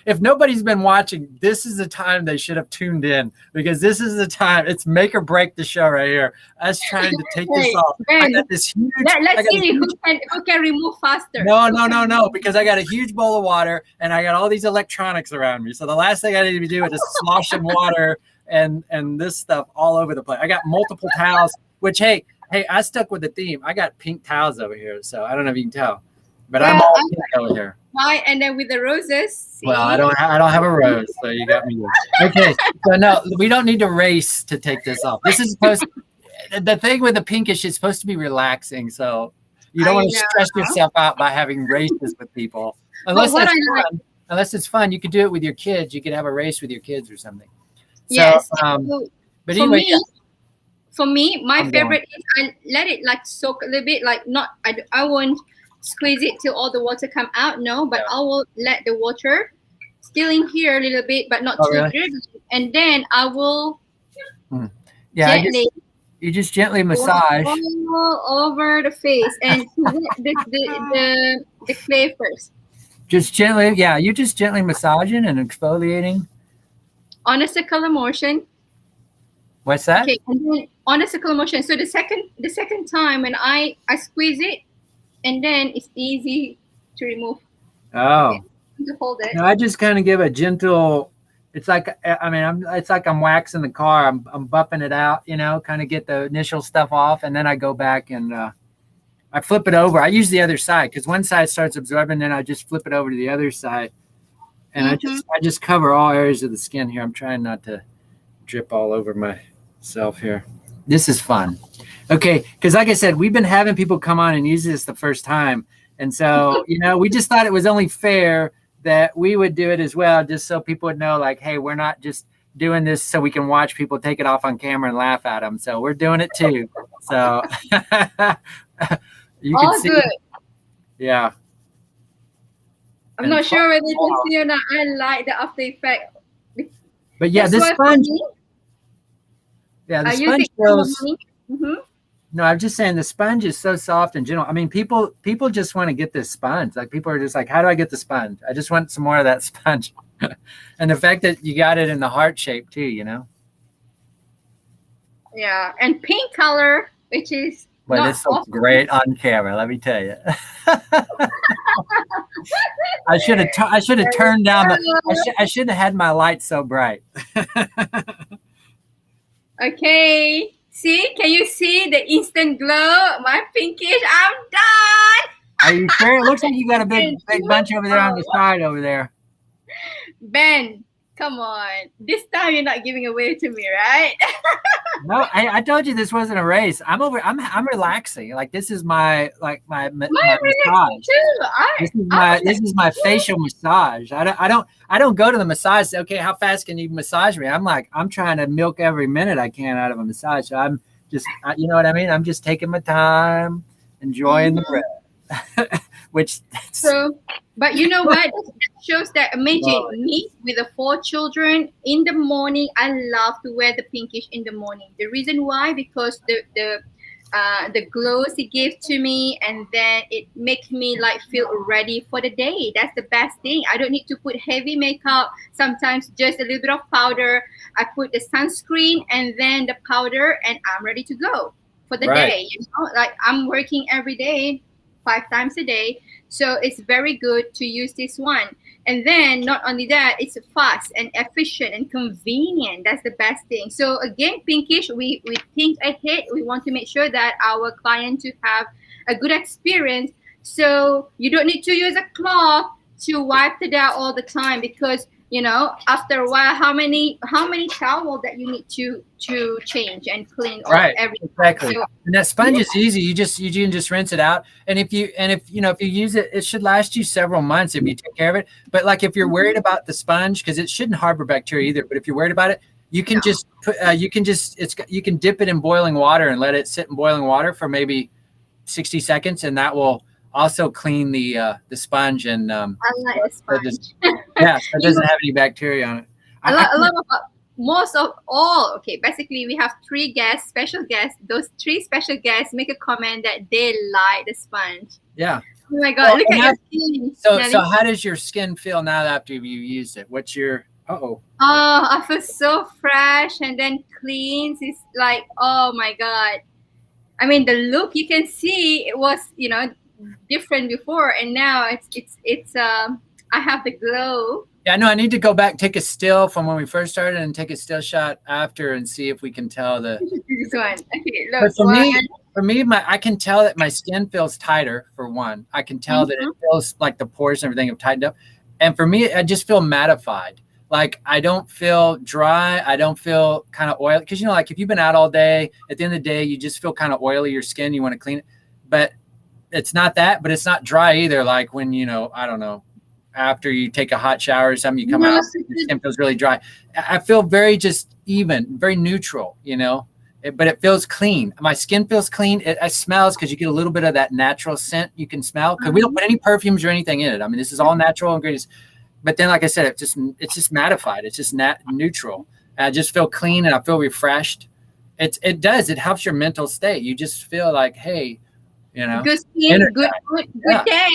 if nobody's been watching, this is the time they should have tuned in, because this is the time. It's make or break the show right here. Us trying to take this off. I got this huge. Let's see who can remove faster. No, because I got a huge bowl of water and I got all these electronics around me. So the last thing I need to do is just slosh in water and this stuff all over the place. I got multiple towels, which hey, I stuck with the theme. I got pink towels over here, so I don't know if you can tell, but I'm all pink over here. Right, and then with the roses. See? Well, I don't have a rose, so you got me there. Okay, so no, we don't need to race to take this off. This is supposed to, the thing with the pinkish is supposed to be relaxing, so you don't want to stress yourself out by having races with people. Unless it's fun, you could do it with your kids. You could have a race with your kids or something. Yes. So, but anyway, for me, my favorite is I let it like soak a little bit, like I won't squeeze it till all the water come out. No, but I will let the water still in here a little bit, but not too good. And then I will gently You just gently massage. all over the face, and the clay first Just gently, yeah. You just gently massaging and exfoliating. on a circular motion. What's that? Okay, and then on a circular motion. So the second time when I squeeze it, and then it's easy to remove. Oh. Okay, to hold it. No, I just kind of give a gentle. It's like, I mean, it's like I'm waxing the car. I'm buffing it out, you know, kind of get the initial stuff off, and then I go back and I flip it over. I use the other side because one side starts absorbing, then I just flip it over to the other side, and I just cover all areas of the skin here. I'm trying not to drip all over myself here. This is fun. Okay, because like I said, we've been having people come on and use this the first time, and so you know, we just thought it was only fair that we would do it as well, just so people would know, like, hey, we're not just doing this so we can watch people take it off on camera and laugh at them. So we're doing it too. So you can see. Good. Yeah. I'm not sure whether you can see or not. I like the after effect. But yeah, this sponge. Yeah, the sponge feels. No, I'm just saying the sponge is so soft and gentle. I mean, people just want to get this sponge. Like, people are just like, how do I get the sponge? I just want some more of that sponge. And the fact that you got it in the heart shape too, you know? Yeah, and pink color, which is well, this looks great on camera, let me tell you. I should have turned down I should have had my light so bright. Okay. See, can you see the instant glow? My Pinkizh, I'm done. Are you sure? It looks like you got a big bunch over there on the side over there. Ben, come on. This time you're not giving away to me, right? No, I told you this wasn't a race. I'm relaxing. Like, this is my massage. Too. This is my facial massage. I don't go to the massage. Say, okay, how fast can you massage me? I'm trying to milk every minute I can out of a massage. So I'm just, you know what I mean? I'm just taking my time, enjoying the breath. But you know what? That shows that, imagine me with the 4 children in the morning. I love to wear the Pinkizh in the morning. The reason why, because the glows it gives to me, and then it makes me like feel ready for the day. That's the best thing. I don't need to put heavy makeup. Sometimes just a little bit of powder. I put the sunscreen and then the powder, and I'm ready to go for the day. You know, like, I'm working every day, 5 times a day. So it's very good to use this one. And then not only that, it's fast and efficient and convenient. That's the best thing. So again, Pinkizh, we think ahead. We want to make sure that our client to have a good experience. So you don't need to use a cloth to wipe it out all the time, because, you know, after a while, how many towels that you need to change and clean everything. Exactly. So, and that sponge is easy. You can just rinse it out. And if you use it, it should last you several months if you take care of it. But like, if you're worried about the sponge, because it shouldn't harbor bacteria either, but if you're worried about it, you can just put you can dip it in boiling water and let it sit in boiling water for maybe 60 seconds, and that will also clean the sponge. And I like the sponge. So it doesn't have any bacteria on it. Basically we have 3 guests, special guests. Those 3 special guests make a comment that they like the sponge. Yeah. Oh my God, look at your skin. So how does your skin feel now after you used it? What's your Oh, I feel so fresh and then clean. It's like, oh my God. I mean, the look, you can see it was, you know, different before, and now it's I have the glow. Yeah, I know. I need to go back, take a still from when we first started, and take a still shot after, and see if we can tell the. This one. Okay, look. But for me, I can tell that my skin feels tighter. For one, I can tell that it feels like the pores and everything have tightened up, and for me, I just feel mattified. Like, I don't feel dry. I don't feel kind of oily, because, you know, like, if you've been out all day, at the end of the day, you just feel kind of oily. Your skin, you want to clean it, but it's not that. But it's not dry either. Like, when, you know, I don't know, after you take a hot shower or something, you come out, your skin feels really dry. I feel very just even, very neutral, you know, but it feels clean. My skin feels clean. It smells, because you get a little bit of that natural scent you can smell, because we don't put any perfumes or anything in it. I mean, this is all natural ingredients. But then, like I said, it's just mattified. It's just neutral. I just feel clean, and I feel refreshed. it does. It helps your mental state. You just feel like, hey, you know, Good skin, good mood, Yeah. good day.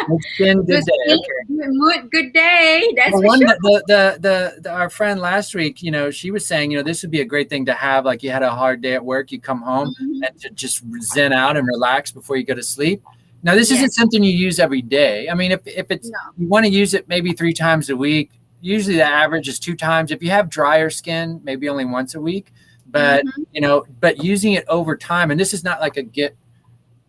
good skin, good Good day. skin, Okay. good mood, good day. That's The for one sure. that our friend last week, you know, she was saying, you know, this would be a great thing to have. Like you had a hard day at work, you come home Mhm. and to just zen out and relax before you go to sleep. Now, this isn't Yes. something you use every day. I mean, if it's No. you want to use it maybe 3 times a week, usually the average is 2 times. If you have drier skin, maybe only once a week. But Mhm. you know, but using it over time, and this is not like a get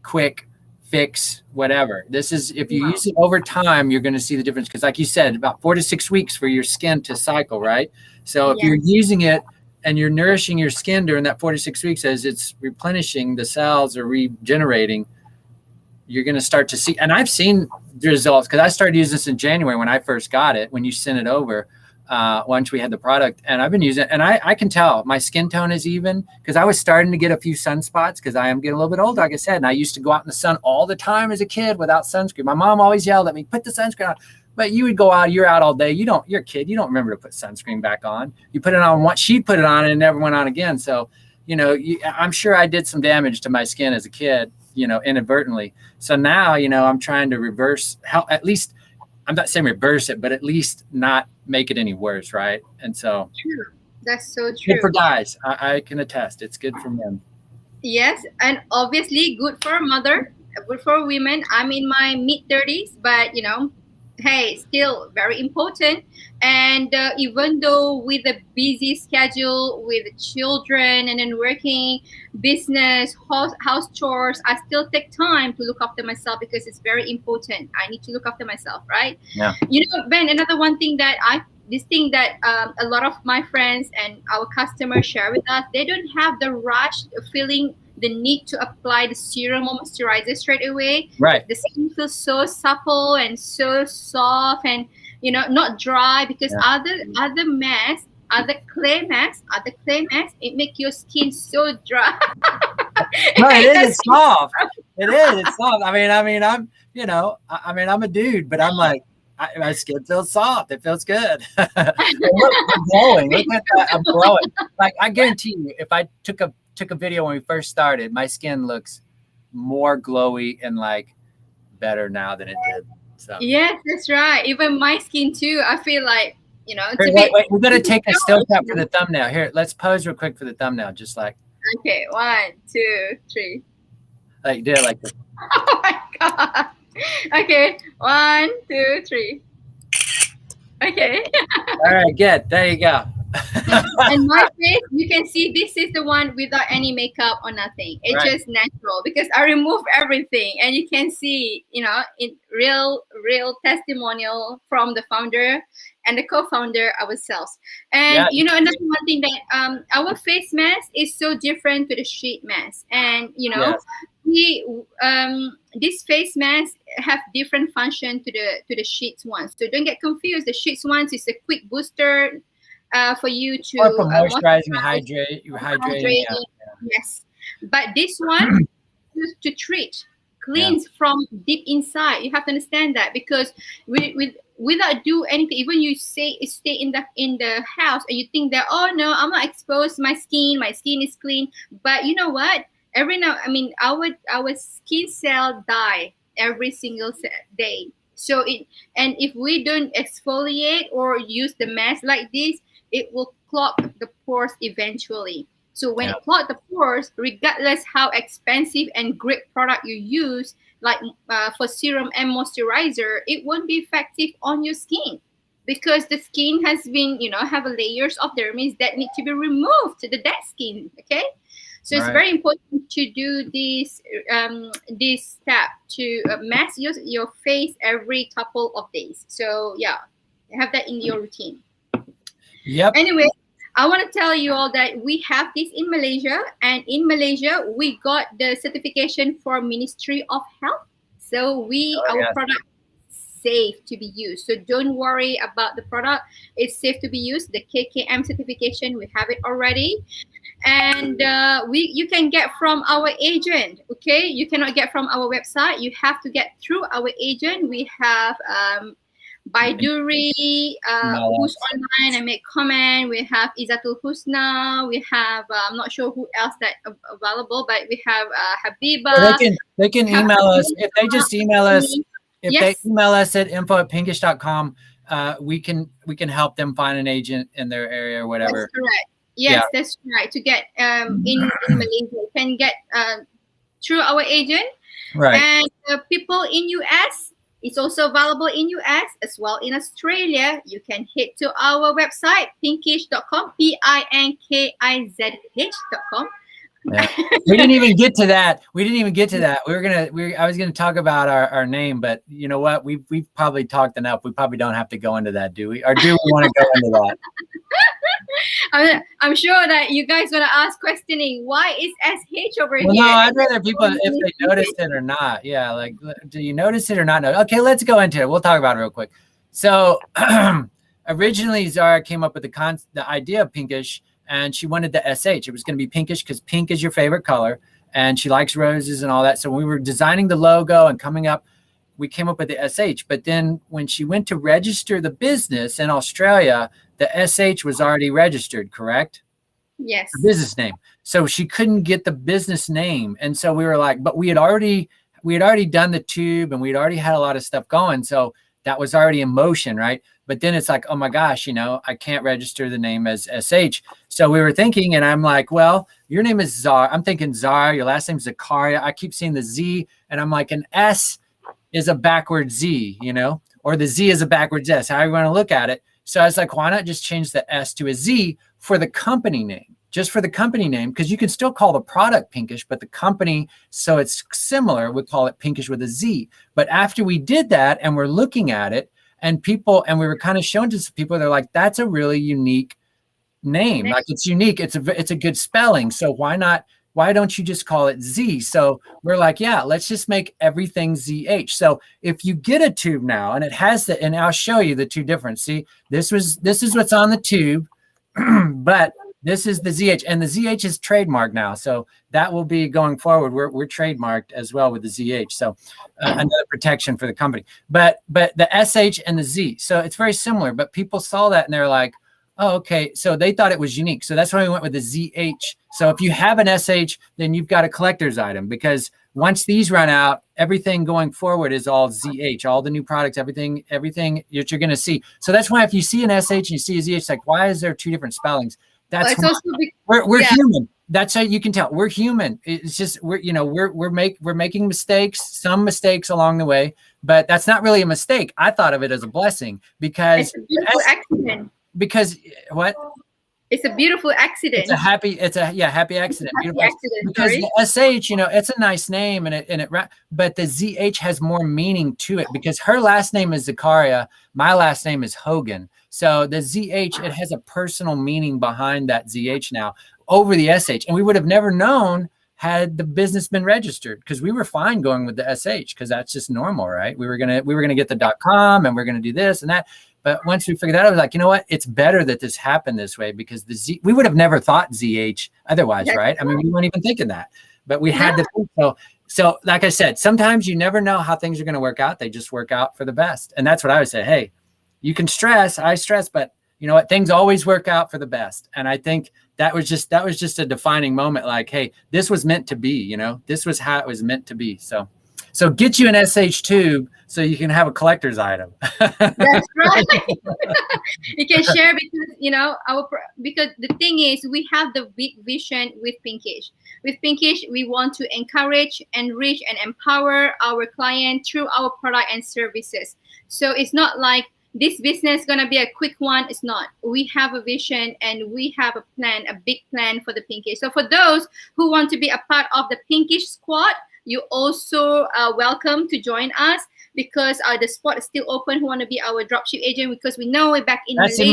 quick fix whatever. This is if you Wow. use it over time, you're going to see the difference because like you said, about 4 to 6 weeks for your skin to cycle, right? So if you're Yes. using it and you're nourishing your skin during that 4 to 6 weeks as it's replenishing, the cells are regenerating, you're going to start to see, and I've seen the results because I started using this in January when I first got it, when you sent it over, once we had the product, and I've been using it, and I can tell my skin tone is even because I was starting to get a few sunspots because I am getting a little bit older, like I said, and I used to go out in the sun all the time as a kid without sunscreen. My mom always yelled at me, put the sunscreen on. But you would go out, you're out all day. You're a kid. You don't remember to put sunscreen back on. You put it on once, she put it on and it never went on again. So, you know, I'm sure I did some damage to my skin as a kid, you know, inadvertently. So now, you know, I'm trying to reverse how, at least, I'm not saying reverse it, but at least not make it any worse, right? And so, True. That's so good true. for guys. I can attest. It's good for men. Yes, and obviously good for a mother, good for women. I'm in my mid-30s, but you know, hey, still very important. And even though with a busy schedule with children and then working, business, house chores, I still take time to look after myself because it's very important. I need to look after myself, right? Yeah. You know, Ben, another one thing that this thing that a lot of my friends and our customers share with us, they don't have the rush feeling the need to apply the serum or moisturizer straight away. Right. The skin feels so supple and so soft and, you know, not dry because Yeah. other masks, other clay masks, it make your skin so dry. No, it is. It's soft. It is. It's soft. I mean, I'm, you know, I mean, I'm a dude, but I'm like, my skin feels soft. It feels good. Look, I'm glowing. Look at that. I'm glowing. Like, I guarantee you, if I took a video when we first started, my skin looks more glowy and like better now than it did. So Yes, that's right. Even my skin too. I feel like, you know, Here, wait, we're gonna take a still shot for the thumbnail. Here, let's pose real quick for the thumbnail, just like Okay, 1, 2, 3. like do it like this. Oh my god. Okay, 1, 2, 3. Okay. All right, good. There you go. And my face, you can see this is the one without any makeup or nothing. It's Right. just natural because I remove everything, and you can see, you know, in real testimonial from the founder and the co-founder ourselves. And Yeah. you know, another one thing that our face mask is so different to the sheet mask, and you know, Yes. we this face mask have different function to the sheets ones. So don't get confused. The sheets ones is a quick booster. For you to Or for moisturizing, moisturize, hydrating. Yeah. Yes, but this one used to treat, cleanse from deep inside. You have to understand that because without do anything, even you stay in the house and you think that, oh no, I'm not exposed to my skin is clean. But you know what? Every now, I mean, our skin cell die every single day. So and if we don't exfoliate or use the mask like this, it will clog the pores eventually. So when it clogs the pores, regardless how expensive and great product you use, like for serum and moisturizer, it won't be effective on your skin because the skin has been, you know, have layers of dermis that need to be removed to the dead skin. Okay. So it's very important to do this step to mask your face every couple of days. So yeah, have that in your routine. Yep. Anyway, I want to tell you all that we have this in Malaysia, and in Malaysia we got the certification for Ministry of Health. So our product is safe to be used. So don't worry about the product; it's safe to be used. The KKM certification, we have it already. And you can get from our agent. Okay, you cannot get from our website. You have to get through our agent. We have Baiduri, Email who's us. online and make comment. We have Izatul Husna. We have I'm not sure who else that available, but we have Habiba. Well, they can have email us Habiba. if they just email us. If they Yes. email us at info@pinkish.com, we can help them find an agent in their area or whatever. That's correct. Yes, that's right. To get in Malaysia, you can get through our agent. Right. And people in US, it's also available in US as well in Australia. You can hit to our website pinkizh.com, pinkizh.com. Yeah. We didn't even get to that. I was gonna talk about our name, but you know what? We've probably talked enough. We probably don't have to go into that, do we? Or do we want to go into that? I'm sure that you guys gonna ask questioning why is SH over Well, here? no, I'd rather people if they noticed it or not. Yeah, like, do you notice it or not? Okay, let's go into it. We'll talk about it real quick. So originally Zara came up with the idea of Pinkish, and she wanted the SH. It was going to be pinkish because pink is your favorite color, and she likes roses and all that. So when we were designing the logo and coming up, we came up with the SH. But then when she went to register the business in Australia, the SH was already registered, correct? Yes. The business name. So she couldn't get the business name. And so we were like, but we had already done the tube and we'd already had a lot of stuff going. So that was already in motion, right? But then it's like, oh my gosh, I can't register the name as SH. So we were thinking, and I'm like, well, your name is Zara. I'm thinking Zara, your last name's Zakaria. I keep seeing the Z, and I'm like, an S is a backward Z, or the Z is a backwards S, however you want to look at it. So I was like, why not just change the S to a Z for the company name, just for the company name, because you can still call the product Pinkish, but the company, so it's similar, we call it Pinkish with a Z. But after we did that and we're looking at it, and we were kind of showing to some people, they're like, that's a really unique name. Like, it's unique. It's a good spelling. So why don't you just call it Z? So we're like, yeah, let's just make everything ZH. So if you get a tube now and it has and I'll show you the two different. See, this is what's on the tube, but this is the ZH, and the ZH is trademarked now. So that will be going forward. We're trademarked as well with the ZH. So another protection for the company, but the SH and the Z. So it's very similar, but people saw that and they're like, oh, okay. So they thought it was unique. So that's why we went with the ZH. So if you have an SH, then you've got a collector's item, because once these run out, everything going forward is all ZH, all the new products, everything that you're going to see. So that's why if you see an SH and you see a ZH, it's like, why is there two different spellings? That's we're human. That's how you can tell we're human. It's just we're making mistakes, some mistakes along the way, but that's not really a mistake. I thought of it as a blessing because it's a beautiful accident. Because what? It's a beautiful accident. It's a happy accident. Happy accident, because sorry. the SH, it's a nice name but the ZH has more meaning to it because her last name is Zakaria. My last name is Hogan. So the ZH, it has a personal meaning behind that ZH now over the SH. And we would have never known had the business been registered, because we were fine going with the SH because that's just normal, right? We were gonna get the .com and we're gonna do this and that. But once we figured that out, I was like, you know what? It's better that this happened this way, because we would have never thought ZH otherwise, right? I mean, we weren't even thinking that, but we had to think so. So like I said, sometimes you never know how things are going to work out. They just work out for the best. And that's what I would say. Hey, you can I stress, but you know what? Things always work out for the best. And I think that was just a defining moment. Like, hey, this was meant to be, this was how it was meant to be. So get you an SH tube so you can have a collector's item. That's right. You can share because, because the thing is, we have the big vision with Pinkish. With Pinkish, we want to encourage, enrich, and empower our client through our product and services. So it's not like this business is going to be a quick one. It's not. We have a vision and we have a plan, a big plan for the Pinkish. So for those who want to be a part of the Pinkish squad, you also are welcome to join us, because the spot is still open. Who want to be our dropship agent, because we know we're back in That's Malaysia. in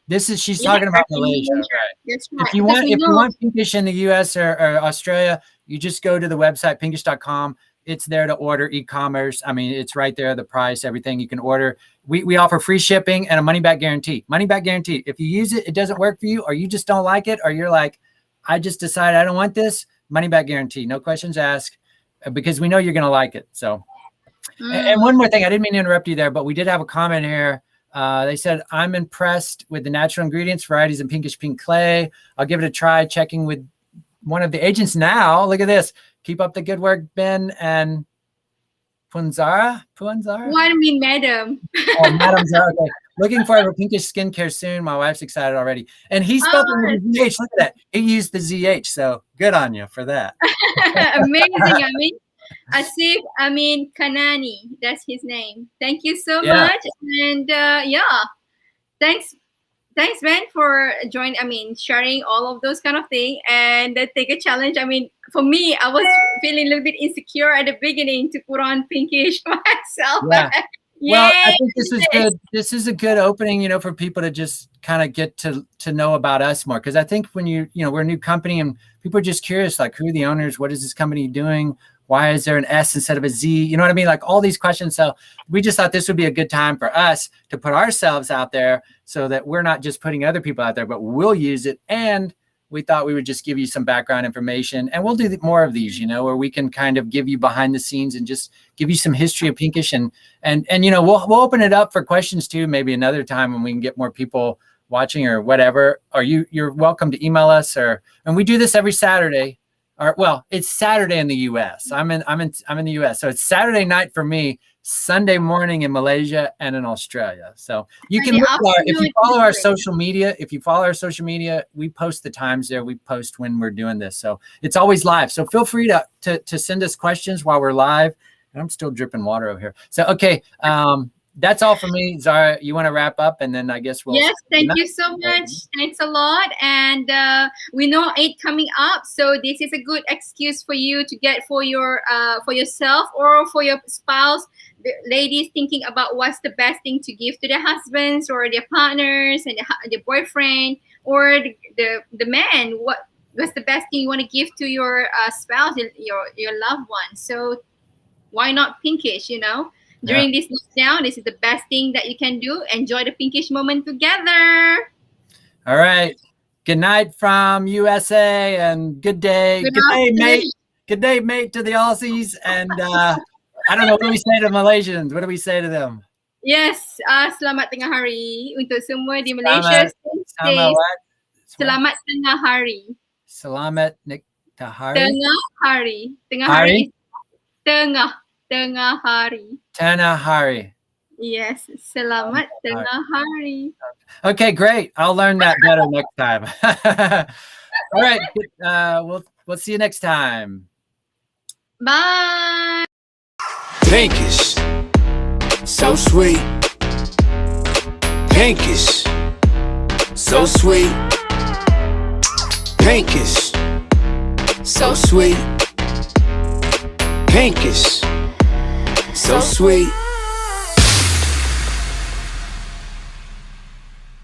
Malaysia. She's talking about Malaysia. Right. That's right. If you want Pinkish in the US or Australia, you just go to the website pinkish.com. It's there to order e-commerce. I mean, it's right there, the price, everything you can order. We offer free shipping and a money back guarantee. Money back guarantee. If you use it, it doesn't work for you, or you just don't like it, or you're like, I just decided I don't want this, money back guarantee. No questions asked, because we know you're going to like it. So And one more thing, I didn't mean to interrupt you there, but we did have a comment here. They said, I'm impressed with the natural ingredients, varieties, and Pinkish pink clay. I'll give it a try checking with one of the agents now. Look at this. Keep up the good work, Ben and Punzara? What I mean, madam? Oh, Madam Zara. Okay. Looking forward to Pinkish skincare soon. My wife's excited already. And he spelled it with a ZH. Look at that. He used the ZH. So good on you for that. Amazing. Asif Kanani. That's his name. Thank you so much. And thanks, man, for sharing all of those kind of things and take a challenge. For me, I was feeling a little bit insecure at the beginning to put on Pinkish myself. Yeah. Well, I think this is good. This is a good opening, for people to just kind of get to know about us more. Because I think when we're a new company and people are just curious, like, who are the owners? What is this company doing? Why is there an S instead of a Z? You know what I mean? Like all these questions. So we just thought this would be a good time for us to put ourselves out there so that we're not just putting other people out there, but we'll use it. And we thought we would just give you some background information, and we'll do more of these, where we can kind of give you behind the scenes and just give you some history of Pinkish, and we'll open it up for questions too, maybe another time when we can get more people watching or whatever. Or you're welcome to email us, and we do this every Saturday. It's Saturday in the U.S. I'm in the U.S. So it's Saturday night for me, Sunday morning in Malaysia and in Australia. So you can look if you follow our social media, we post the times there. We post when we're doing this. So it's always live. So feel free to send us questions while we're live. And I'm still dripping water over here. So, okay. That's all for me. Zara, you want to wrap up, and then I guess we'll. Yes, thank you so much. Thanks a lot. And we know Eid coming up, so this is a good excuse for you to get for yourself or for your spouse. The ladies thinking about what's the best thing to give to their husbands or their partners and their boyfriend, or the man. What's the best thing you want to give to your spouse, your loved one? So why not Pinkish? During this lockdown, this is the best thing that you can do. Enjoy the Pinkish moment together. All right. Good night from USA, and good day. Good day, mate. Good day, mate, to the Aussies. And I don't know, what do we say to Malaysians? What do we say to them? Yes. Selamat tengah hari untuk semua di Malaysia. Selamat tengah hari. Selamat tengah hari. Tengah hari. Tengah hari. Tengah hari. Tengah hari. Yes. Selamat tengah hari. Okay, great. I'll learn that better next time. All right. We'll see you next time. Bye. Pinkish, so sweet. Pinkish, so sweet. Pinkish, so sweet. Pinkish, so sweet.